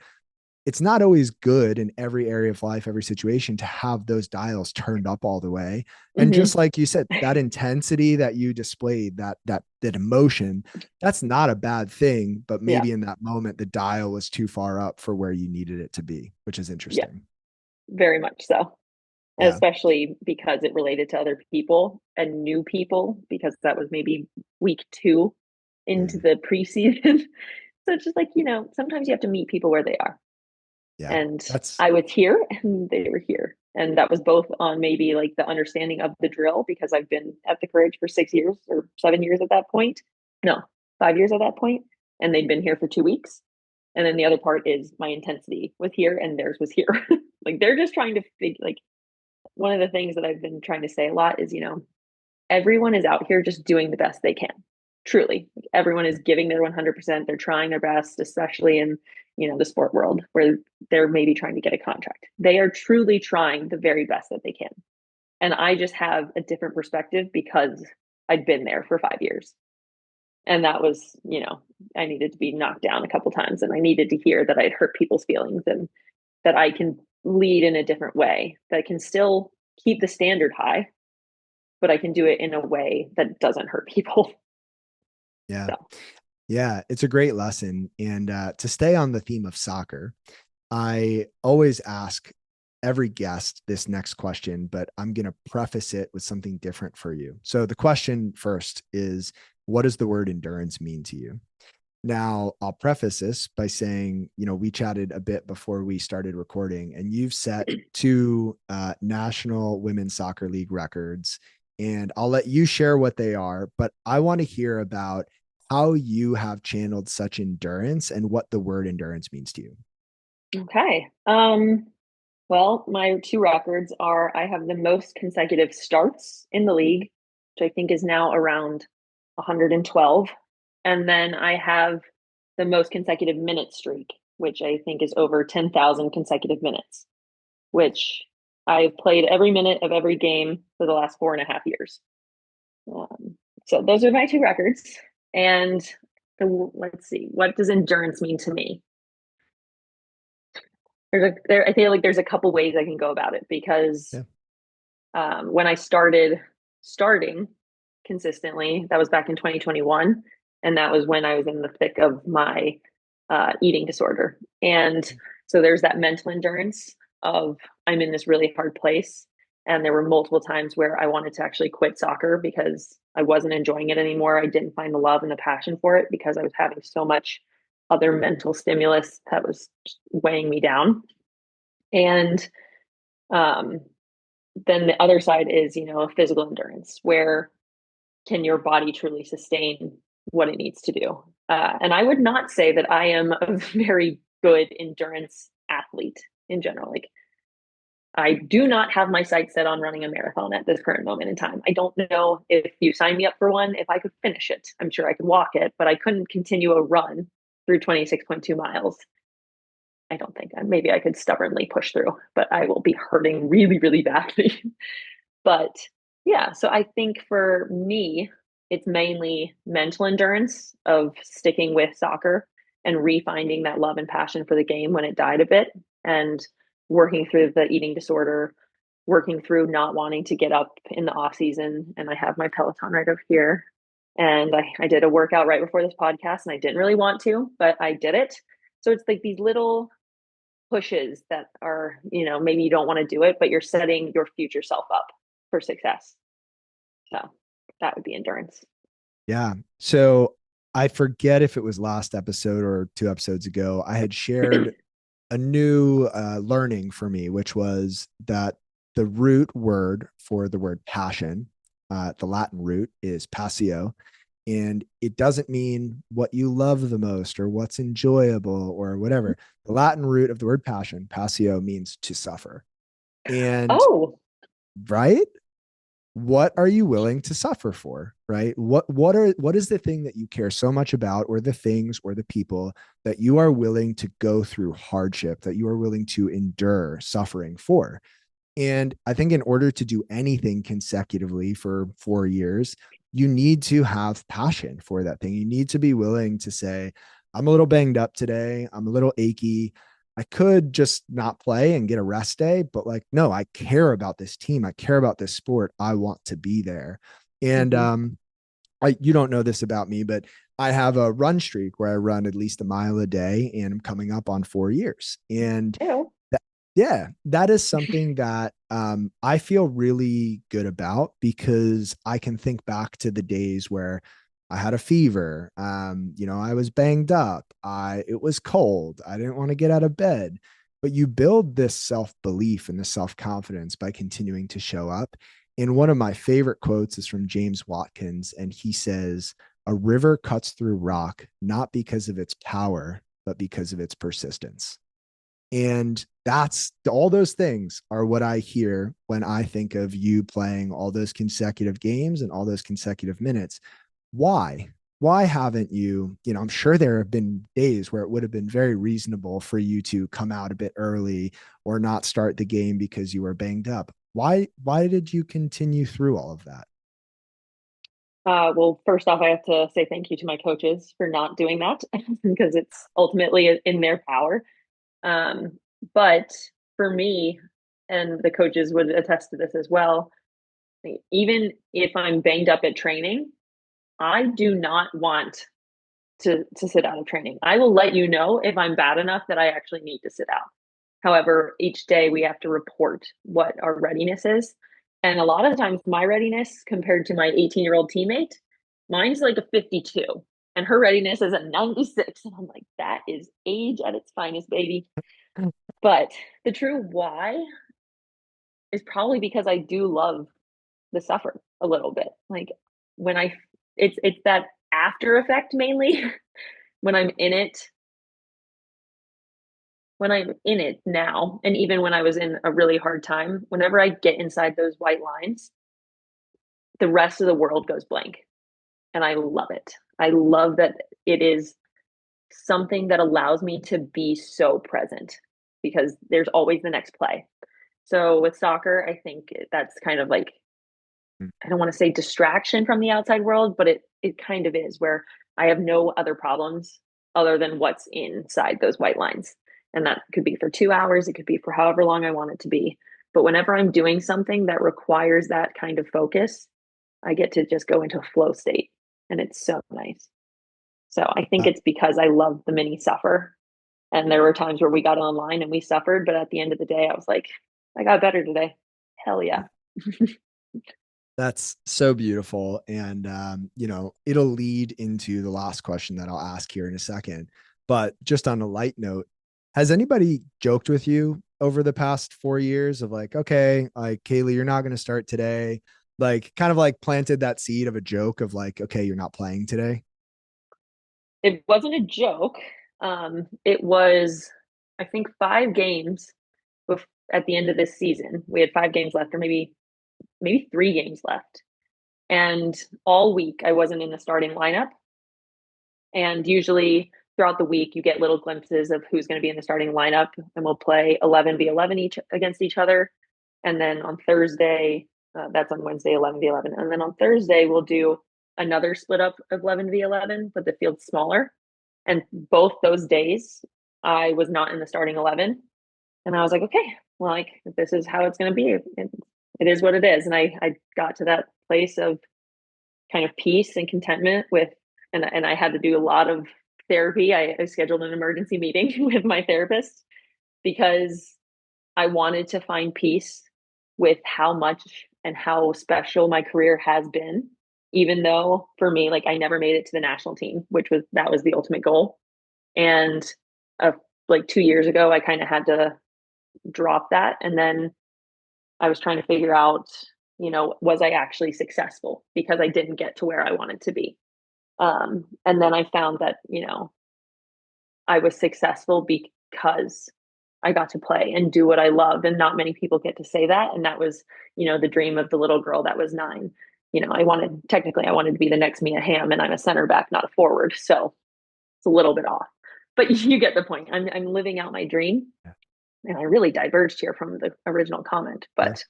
It's not always good in every area of life, every situation, to have those dials turned up all the way. And just Mm-hmm. like you said, that intensity that you displayed, that emotion, that's not a bad thing. But Yeah. maybe in that moment, the dial was too far up for where you needed it to be, which is Yeah. interesting. Very much so. And Yeah. especially because it related to other people and new people, because that was maybe week two into Mm. the preseason. So it's just like, sometimes you have to meet people where they are. Yeah. And That's, I was here and they were here. And that was both on maybe like the understanding of the drill because I've been at the Courage for 6 years or 7 years at that point. No, 5 years at that point, and they'd been here for 2 weeks. And then the other part is my intensity was here and theirs was here. Like they're just trying to figure, like, one of the things that I've been trying to say a lot is, everyone is out here just doing the best they can. Truly, like, everyone is giving their 100%. They're trying their best, especially in, the sport world where they're maybe trying to get a contract. They are truly trying the very best that they can. And I just have a different perspective because I'd been there for 5 years. And that was, I needed to be knocked down a couple times and I needed to hear that I'd hurt people's feelings and that I can lead in a different way, that I can still keep the standard high, but I can do it in a way that doesn't hurt people. yeah. So, Yeah. It's a great lesson. And to stay on the theme of soccer, I always ask every guest this next question, but I'm going to preface it with something different for you. So the question first is, what does the word endurance mean to you? Now, I'll preface this by saying, we chatted a bit before we started recording, and you've set two National Women's Soccer League records, and I'll let you share what they are, but I want to hear about how you have channeled such endurance and what the word endurance means to you. okay. Well, my two records are I have the most consecutive starts in the league, which I think is now around 112. And then I have the most consecutive minute streak, which I think is over 10,000 consecutive minutes, which I've played every minute of every game for the last 4.5 years. So those are my two records. And let's see, what does endurance mean to me? I feel like there's a couple ways I can go about it because Yeah. when I starting consistently, that was back in 2021. And that was when I was in the thick of my eating disorder. And so there's that mental endurance of I'm in this really hard place. And there were multiple times where I wanted to actually quit soccer because I wasn't enjoying it anymore. I didn't find the love and the passion for it because I was having so much other mental stimulus that was weighing me down. And um, then the other side is, physical endurance, where can your body truly sustain what it needs to do? And I would not say that I am a very good endurance athlete in general. Like, I do not have my sights set on running a marathon at this current moment in time. I don't know if you sign me up for one, if I could finish it. I'm sure I could walk it, but I couldn't continue a run through 26.2 miles. I don't think. Maybe I could stubbornly push through, but I will be hurting really, really badly. But yeah, so I think for me, it's mainly mental endurance of sticking with soccer and refinding that love and passion for the game when it died a bit, and working through the eating disorder, working through not wanting to get up in the off season. And I have my Peloton right over here. And I did a workout right before this podcast and I didn't really want to, but I did it. So it's like these little pushes that are, maybe you don't want to do it, but you're setting your future self up for success. So that would be endurance. Yeah. So I forget if it was last episode or 2 episodes ago, I had shared a new learning for me, which was that the root word for the word passion, the Latin root is passio, and it doesn't mean what you love the most or what's enjoyable or whatever. The Latin root of the word passion, passio, means to suffer. And Oh, right, what are you willing to suffer for, right? What is the thing that you care so much about, or the things or the people that you are willing to go through hardship, that you are willing to endure suffering for? And I think in order to do anything consecutively for 4 years, you need to have passion for that thing. You need to be willing to say, I'm a little banged up today. I'm a little achy. I could just not play and get a rest day, but like, no, I care about this team. I care about this sport. I want to be there. And mm-hmm. you don't know this about me, but I have a run streak where I run at least a mile a day, and I'm coming up on 4 years. And Ew. yeah, that is something that I feel really good about, because I can think back to the days where I had a fever. I was banged up. It was cold. I didn't want to get out of bed. But you build this self belief and this self confidence by continuing to show up. And one of my favorite quotes is from James Watkins, and he says, "A river cuts through rock not because of its power, but because of its persistence." And that's all those things are what I hear when I think of you playing all those consecutive games and all those consecutive minutes. Why? Why haven't you? I'm sure there have been days where it would have been very reasonable for you to come out a bit early or not start the game because you were banged up. Why did you continue through all of that? Well, first off, I have to say thank you to my coaches for not doing that because it's ultimately in their power. Um, but for me, and the coaches would attest to this as well, even if I'm banged up at training, I do not want to sit out of training. I will let you know if I'm bad enough that I actually need to sit out. However, each day we have to report what our readiness is. And a lot of the times, my readiness compared to my 18-year-old teammate, mine's like a 52, and her readiness is a 96. And I'm like, that is age at its finest, baby. But the true why is probably because I do love the suffer a little bit. Like when it's that after effect mainly when I'm in it, when I'm in it now, and even when I was in a really hard time, whenever I get inside those white lines, the rest of the world goes blank. And I love it. I love that it is something that allows me to be so present because there's always the next play. So with soccer, I think that's kind of like, I don't want to say distraction from the outside world, but it kind of is, where I have no other problems other than what's inside those white lines. And that could be for 2 hours, it could be for however long I want it to be. But whenever I'm doing something that requires that kind of focus, I get to just go into a flow state. And it's so nice. So I think Uh, it's because I love the mini suffer. And there were times where we got online and we suffered, but at the end of the day, I was like, I got better today. Hell yeah. that's so beautiful. And, it'll lead into the last question that I'll ask here in a second. But just on a light note, has anybody joked with you over the past 4 years of like, okay, like Kaleigh, you're not going to start today? Like, kind of like planted that seed of a joke of like, okay, you're not playing today. It wasn't a joke. It was, I think, 5 games at the end of this season. We had 5 games left, or maybe 3 games left. And all week I wasn't in the starting lineup. And usually throughout the week, you get little glimpses of who's going to be in the starting lineup, and we'll play 11v11 each against each other. And then on Thursday, that's on Wednesday, 11v11. And then on Thursday, we'll do another split up of 11v11, but the field's smaller. And both those days, I was not in the starting 11. And I was like, okay, well, like, if this is how it's going to be, it is what it is. And I got to that place of kind of peace and contentment with, and I had to do a lot of therapy. I scheduled an emergency meeting with my therapist because I wanted to find peace with how much and how special my career has been. Even though for me, like, I never made it to the national team, that was the ultimate goal. And uh, like 2 years ago, I kind of had to drop that. And then I was trying to figure out, was I actually successful because I didn't get to where I wanted to be. And then I found that, I was successful because I got to play and do what I loved. And not many people get to say that. And that was, the dream of the little girl that was 9. I wanted to be the next Mia Hamm, and I'm a center back, not a forward. So it's a little bit off, but you get the point. I'm living out my dream. And I really diverged here from the original comment, Yeah. but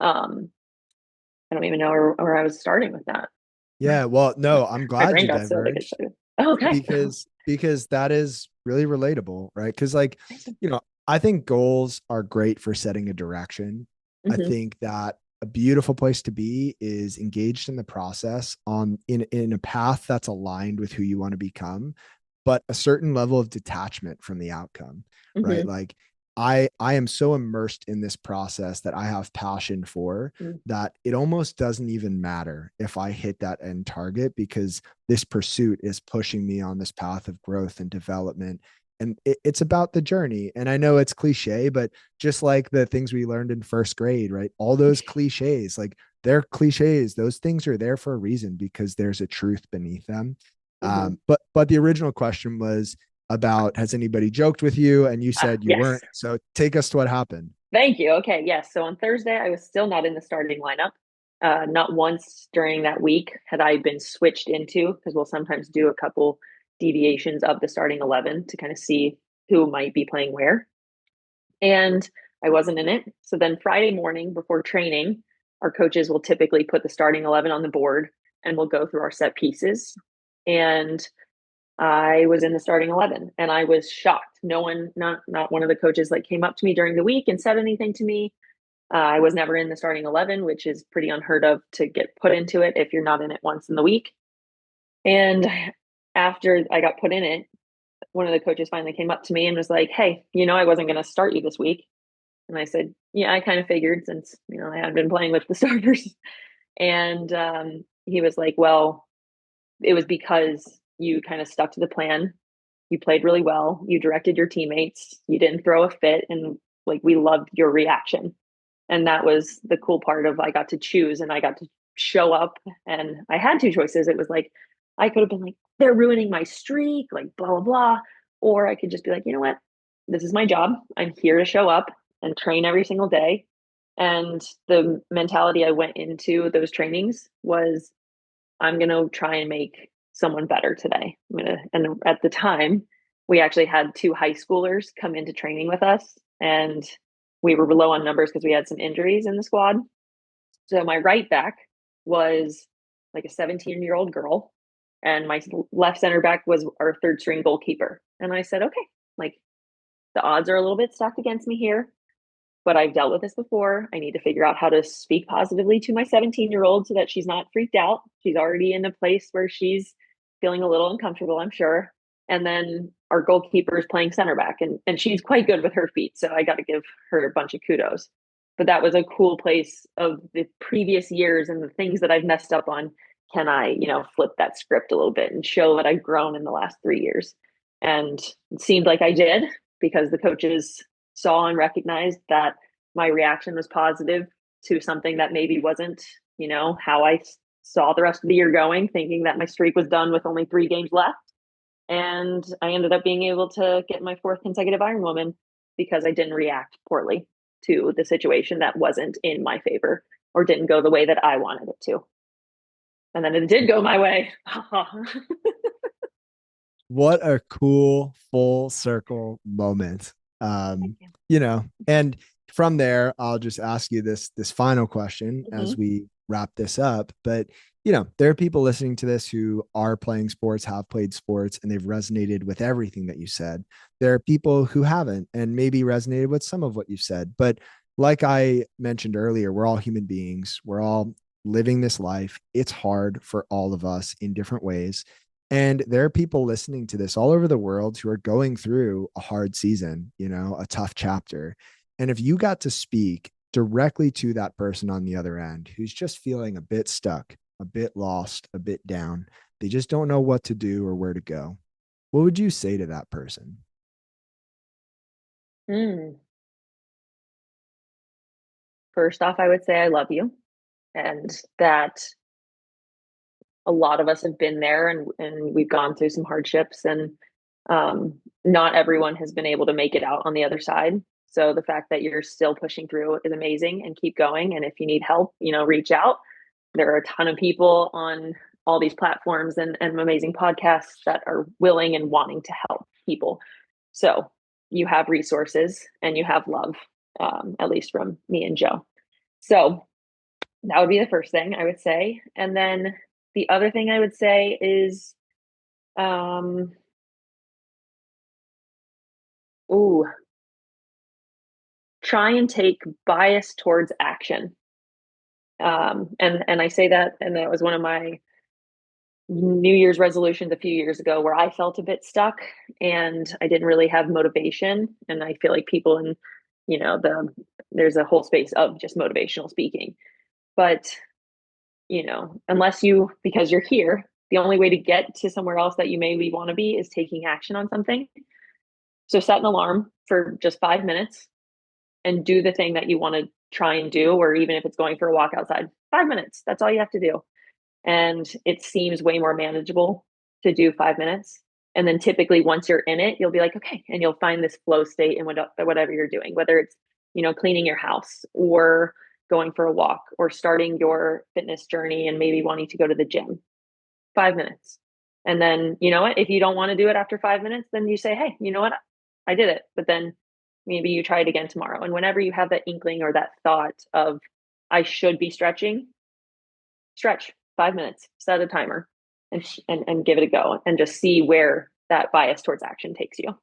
I don't even know where I was starting with that. Yeah. Well, no, I'm My glad brain you got so like diverged excited. Oh, okay. because that is really relatable, right? Because like, I think goals are great for setting a direction. I Hmm. think that a beautiful place to be is engaged in the process on in a path that's aligned with who you want to become, but a certain level of detachment from the outcome, right? Hmm. Like I am so immersed in this process that I have passion for, that it almost doesn't even matter if I hit that end target, because this pursuit is pushing me on this path of growth and development. And it's about the journey. And I know it's cliche, but just like the things we learned in first grade, right? All those cliches, like they're cliches. Those things are there for a reason because there's a truth beneath them. Hmm. But the original question was about, has anybody joked with you? And you said you Yes. weren't. So take us to what happened. Thank you. Okay. Yes. So on Thursday, I was still not in the starting lineup. Not once during that week had I been switched into, because we'll sometimes do a couple deviations of the starting 11 to kind of see who might be playing where. And I wasn't in it. So then Friday morning before training, our coaches will typically put the starting 11 on the board and we'll go through our set pieces. And I was in the starting 11 and I was shocked. No one, not one of the coaches, like, came up to me during the week and said anything to me. I was never in the starting 11, which is pretty unheard of to get put into it if you're not in it once in the week. And after I got put in it, one of the coaches finally came up to me and was like, "Hey, I wasn't going to start you this week." And I said, "Yeah, I kind of figured, since, I had been playing with the starters." And he was like, "Well, it was because you kind of stuck to the plan. You played really well. You directed your teammates. You didn't throw a fit. And, like, we loved your reaction." And that was the cool part of, I got to choose and I got to show up, and I had 2 choices. It was like, I could have been like, they're ruining my streak, like, blah, blah, blah. Or I could just be like, you know what? This is my job. I'm here to show up and train every single day. And the mentality I went into those trainings was, I'm going to try and make someone better today. And at the time, we actually had two high schoolers come into training with us, and we were low on numbers because we had some injuries in the squad. So my right back was like a 17-year-old girl, and my left center back was our third string goalkeeper. And I said, okay, like the odds are a little bit stacked against me here, but I've dealt with this before. I need to figure out how to speak positively to my 17-year-old so that she's not freaked out. She's already in a place where she's feeling a little uncomfortable, I'm sure. And then our goalkeeper is playing center back, and she's quite good with her feet. So I got to give her a bunch of kudos. But that was a cool place of the previous years and the things that I've messed up on. Can I, flip that script a little bit and show that I've grown in the last 3 years? And it seemed like I did, because the coaches saw and recognized that my reaction was positive to something that maybe wasn't, how I saw the rest of the year going, thinking that my streak was done with only 3 games left. And I ended up being able to get my fourth consecutive Ironwoman because I didn't react poorly to the situation that wasn't in my favor or didn't go the way that I wanted it to. And then it did go my way. What a cool full circle moment. Thank you. And from there, I'll just ask you this final question as Mm-hmm. we wrap this up. But there are people listening to this who are playing sports, have played sports, and they've resonated with everything that you said. There are people who haven't and maybe resonated with some of what you said. But like I mentioned earlier, we're all human beings. We're all living this life. It's hard for all of us in different ways. And there are people listening to this all over the world who are going through a hard season, a tough chapter. And if you got to speak directly to that person on the other end who's just feeling a bit stuck, a bit lost, a bit down, they just don't know what to do or where to go, what would you say to that person? Mm. First off, I would say I love you, and that a lot of us have been there, and we've gone through some hardships, and not everyone has been able to make it out on the other side. So the fact that you're still pushing through is amazing, and keep going. And if you need help, reach out. There are a ton of people on all these platforms and amazing podcasts that are willing and wanting to help people. So you have resources and you have love, at least from me and Joe. So that would be the first thing I would say. And then the other thing I would say is, um, ooh, try and take bias towards action. And I say that, and that was one of my New Year's resolutions a few years ago where I felt a bit stuck and I didn't really have motivation. And I feel like people in, there's a whole space of just motivational speaking. But, unless because you're here, the only way to get to somewhere else that you maybe want to be is taking action on something. So set an alarm for just 5 minutes and do the thing that you want to try and do, or even if it's going for a walk outside, 5 minutes. That's all you have to do. And it seems way more manageable to do 5 minutes. And then typically once you're in it, you'll be like, okay, and you'll find this flow state in whatever you're doing, whether it's, cleaning your house or going for a walk or starting your fitness journey and maybe wanting to go to the gym. 5 minutes. And then, you know what, if you don't want to do it after 5 minutes, then you say, hey, you know what, I did it. But then maybe you try it again tomorrow. And whenever you have that inkling or that thought of, I should be stretching, stretch 5 minutes, set a timer, and give it a go, and just see where that bias towards action takes you.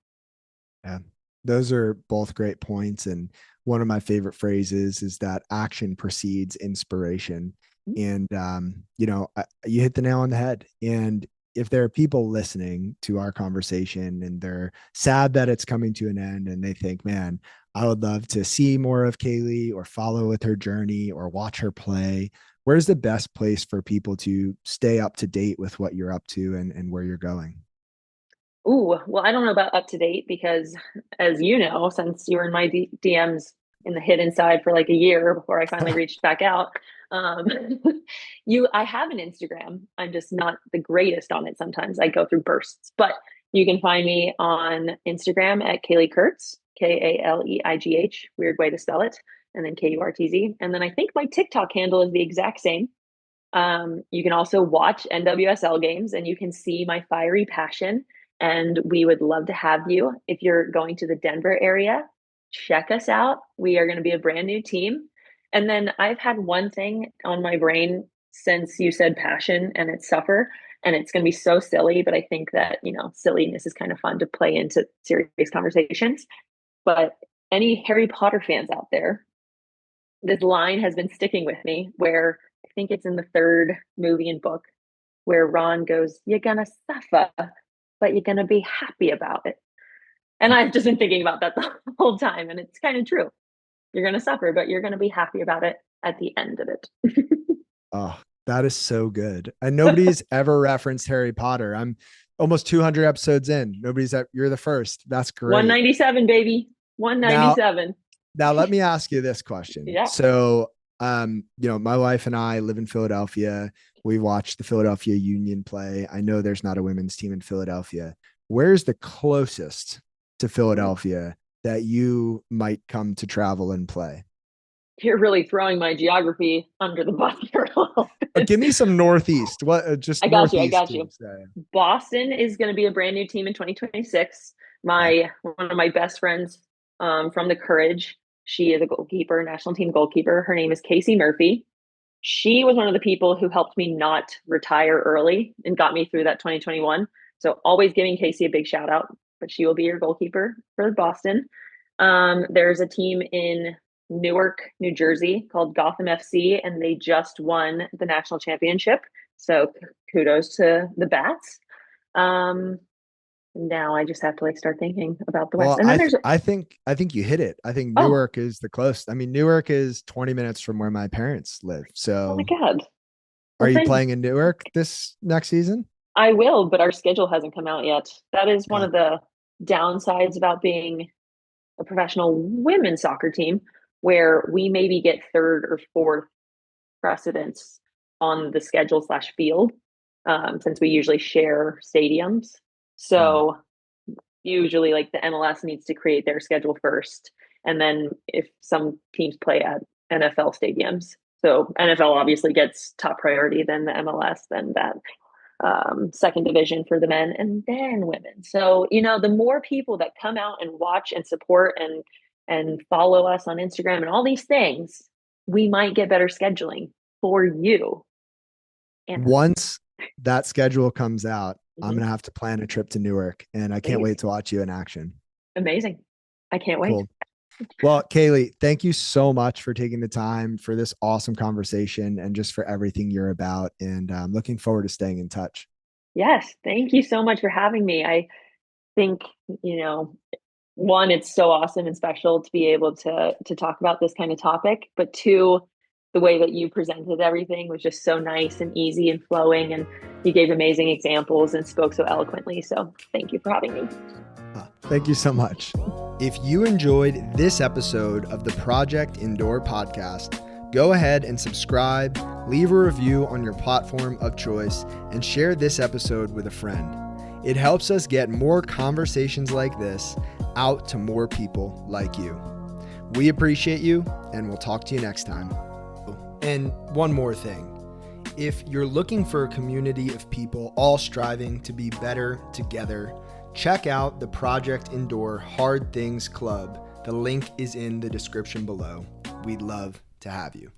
Yeah, those are both great points. And one of my favorite phrases is that action precedes inspiration. And, you hit the nail on the head. And if there are people listening to our conversation and they're sad that it's coming to an end and they think, man, I would love to see more of Kaleigh or follow with her journey or watch her play, where's the best place for people to stay up to date with what you're up to and where you're going? Ooh, well, I don't know about up to date because, as you know, since you were in my DMs in the hidden side for like a year before I finally reached back out, um, I have an Instagram. I'm just not the greatest on it. Sometimes I go through bursts, but you can find me on Instagram at Kaleigh Kurtz, Kaleigh, weird way to spell it, and then Kurtz. And then I think my TikTok handle is the exact same. You can also watch NWSL games and you can see my fiery passion. And we would love to have you. If you're going to the Denver area, check us out. We are going to be a brand new team. And then I've had one thing on my brain since you said passion and it's suffer. And it's going to be so silly, but I think that, silliness is kind of fun to play into serious conversations. But any Harry Potter fans out there, this line has been sticking with me where I think it's in the third movie and book where Ron goes, "You're gonna suffer, but you're gonna be happy about it." And I've just been thinking about that the whole time, and it's kind of true. You're gonna suffer, but you're gonna be happy about it at the end of it. Oh, that is so good. And nobody's ever referenced Harry Potter. I'm almost 200 episodes in. You're the first. That's great. 197, baby. Now, 197. now let me ask you this question. Yeah. So, my wife and I live in Philadelphia. We watch the Philadelphia Union play. I know there's not a women's team in Philadelphia. Where's the closest to Philadelphia that you might come to travel and play? You're really throwing my geography under the bus here a little bit. Give me some Northeast. What? Just I got Northeast you. teams. Boston is going to be a brand new team in 2026. One of my best friends from the Courage, she is a goalkeeper, national team goalkeeper. Her name is Casey Murphy. She was one of the people who helped me not retire early and got me through that 2021. So always giving Casey a big shout out, but she will be your goalkeeper for Boston. There's a team in Newark, New Jersey called Gotham FC, and they just won the national championship. So kudos to the Bats. Now I just have to start thinking about the West. Well, And then there's I think you hit it. I think oh Newark is the close. I mean, Newark is 20 minutes from where my parents live. oh my So, God. are Well, you thank playing in Newark this next season? I will, but our schedule hasn't come out yet. That is one Yeah. of the downsides about being a professional women's soccer team, where we maybe get third or fourth precedence on the schedule slash field, since we usually share stadiums. Mm. So usually, the MLS needs to create their schedule first, and then if some teams play at NFL stadiums, so NFL obviously gets top priority, then the MLS, then that second division for the men, and then women. So the more people that come out and watch and support and follow us on Instagram and all these things, we might get better scheduling for you. And Once that schedule comes out, I'm Mhm. gonna have to plan a trip to Newark, and I can't Please. wait to watch you in action. Amazing. I can't wait. Cool. Well, Kaleigh, thank you so much for taking the time for this awesome conversation and just for everything you're about. And I'm looking forward to staying in touch. Yes, thank you so much for having me. I think, one, it's so awesome and special to be able to talk about this kind of topic, but two, the way that you presented everything was just so nice and easy and flowing, and you gave amazing examples and spoke so eloquently. So thank you for having me. Thank you so much. If you enjoyed this episode of the Project Indoor podcast, go ahead and subscribe, leave a review on your platform of choice, and share this episode with a friend. It helps us get more conversations like this out to more people like you. We appreciate you, and we'll talk to you next time. And one more thing. If you're looking for a community of people all striving to be better together, check out the Project Indoor Hard Things Club. The link is in the description below. We'd love to have you.